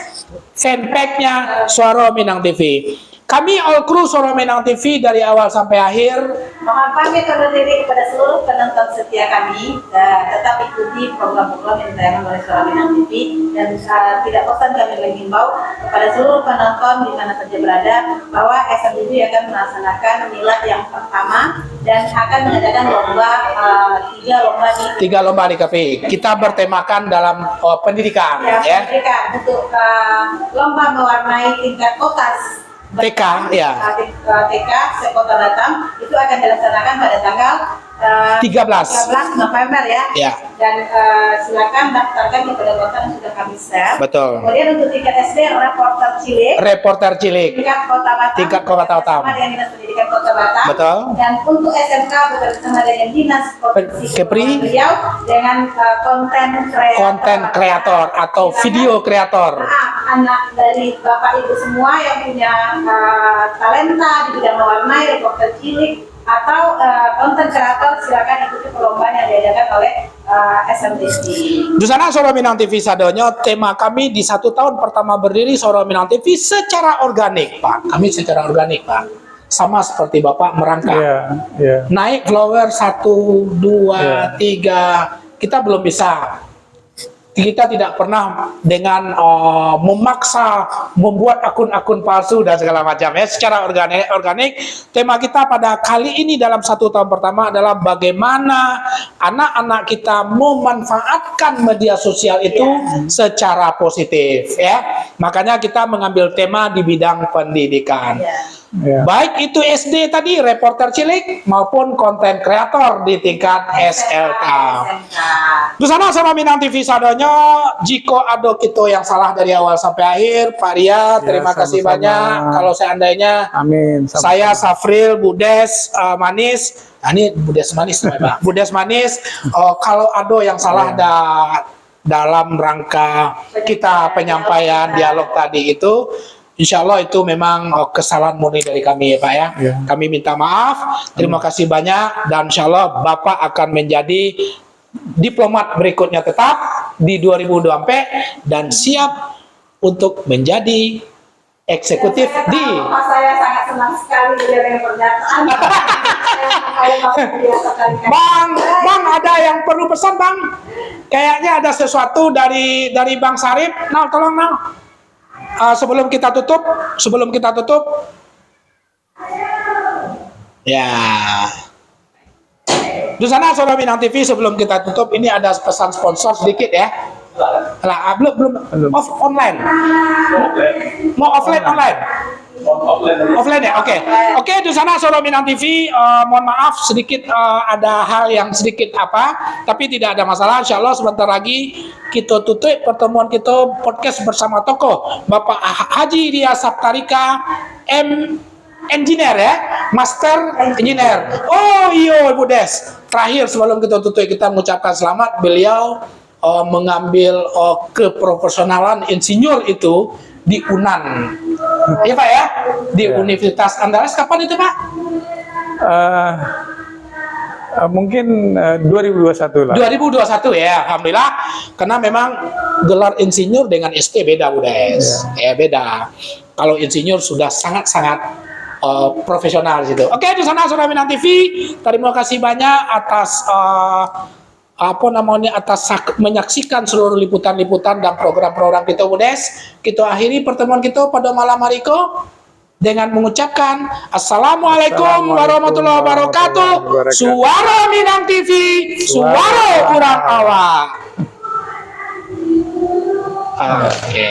A: fanpage-nya Suara Minang TV. Kami all crew Suara Minang TV dari awal sampai akhir
B: Mohon pamit undur diri kepada seluruh penonton setia kami. Tetap ikuti program-program yang ditayangkan oleh Suara Minang TV, dan tidak bosan kami menghimbau kepada seluruh penonton di mana saja berada bahwa SMTV akan melaksanakan milad yang pertama dan akan mengadakan lomba, 3 lomba di
A: di KPI. Kita bertemakan dalam pendidikan ya.
B: pendidikan untuk lomba mewarnai tingkat kota
A: TK ya.
B: TK sekota Batam itu akan dilaksanakan pada tanggal 13 November ya.
A: Ya.
B: Dan silakan daftarkan kepada kota yang sudah kami share.
A: Betul.
B: Kemudian untuk tingkat SD
A: Reporter cilik.
B: tingkat kota Batam.
A: Tingkat Kota Batam.
B: Bersama dengan Dinas Pendidikan Kota Batam.
A: Betul.
B: Dan untuk SMK bersama dengan Dinas
A: Kepri.
B: beliau dengan
A: Konten kreator atau video kreator.
B: Anak dari Bapak Ibu semua yang punya talenta di bidang mewarnai, reporter cilik atau konten kreator, silakan ikuti perlombaan yang diadakan oleh SMTV.
A: Di sana Suara Minang TV sadonyo, tema kami di 1 tahun pertama berdiri Suara Minang TV secara organik Pak. Kami secara organik Pak. Sama seperti Bapak merangkak. Naik follower 1, 2, 3. Kita belum bisa. Kita tidak pernah dengan memaksa membuat akun-akun palsu dan segala macam ya. Secara organik tema kita pada kali ini dalam 1 tahun pertama adalah bagaimana anak-anak kita memanfaatkan media sosial itu secara positif ya. Makanya kita mengambil tema di bidang pendidikan. Baik itu SD tadi, reporter cilik maupun konten kreator di tingkat SLK. Di sana Suara Minang TV sadonyo, jika ada kita yang salah dari awal sampai akhir, Pak Ria, terima kasih banyak. Kalau seandainya
C: Amin.
A: Saya Safril, Budes Manis, ini Budes Manis Pak. Budes Manis, kalau ada yang salah dalam rangka kita penyampaian dialog tadi itu, insya Allah itu memang kesalahan murni dari kami ya Pak ya. Kami minta maaf, terima kasih banyak, dan insya Allah Bapak akan menjadi diplomat berikutnya tetap di 2024 dan siap untuk menjadi eksekutif di.
B: Saya sangat senang sekali dengan pernyataan.
A: Bang, ada yang perlu pesan Bang? Kayaknya ada sesuatu dari Bang Sarip. Nah, tolong Nang. Sebelum kita tutup, ya. Di sana Suara Minang TV sebelum kita tutup ini ada pesan sponsor sedikit ya. Lah, belum online. Mau offline online. Offline ya, oke. Oke, di sana Solo Minang TV, mohon maaf sedikit ada hal yang sedikit tapi tidak ada masalah. Insya Allah sebentar lagi kita tutup pertemuan kita podcast bersama tokoh Bapak Haji Ria Saptarika Engineer ya, Master Engineer. Oh iya Ibu Des, terakhir sebelum kita tutup kita mengucapkan selamat beliau mengambil keprofesionalan insinyur itu di UNAN. Iya Pak ya, di Universitas Andalas. Kapan itu Pak?
C: Mungkin 2021 lah.
A: 2021 ya, alhamdulillah. Karena memang gelar insinyur dengan ST beda Bu Des. Ya beda. Kalau insinyur sudah sangat-sangat profesional gitu. Oke, di sana Solo Minang TV. Terima kasih banyak atas atas menyaksikan seluruh liputan-liputan dan program-program kita Bu Des. Kita akhiri pertemuan kita pada malam hari ini dengan mengucapkan Assalamualaikum warahmatullahi wabarakatuh. Suara Minang TV, suara kurang awak. Oke.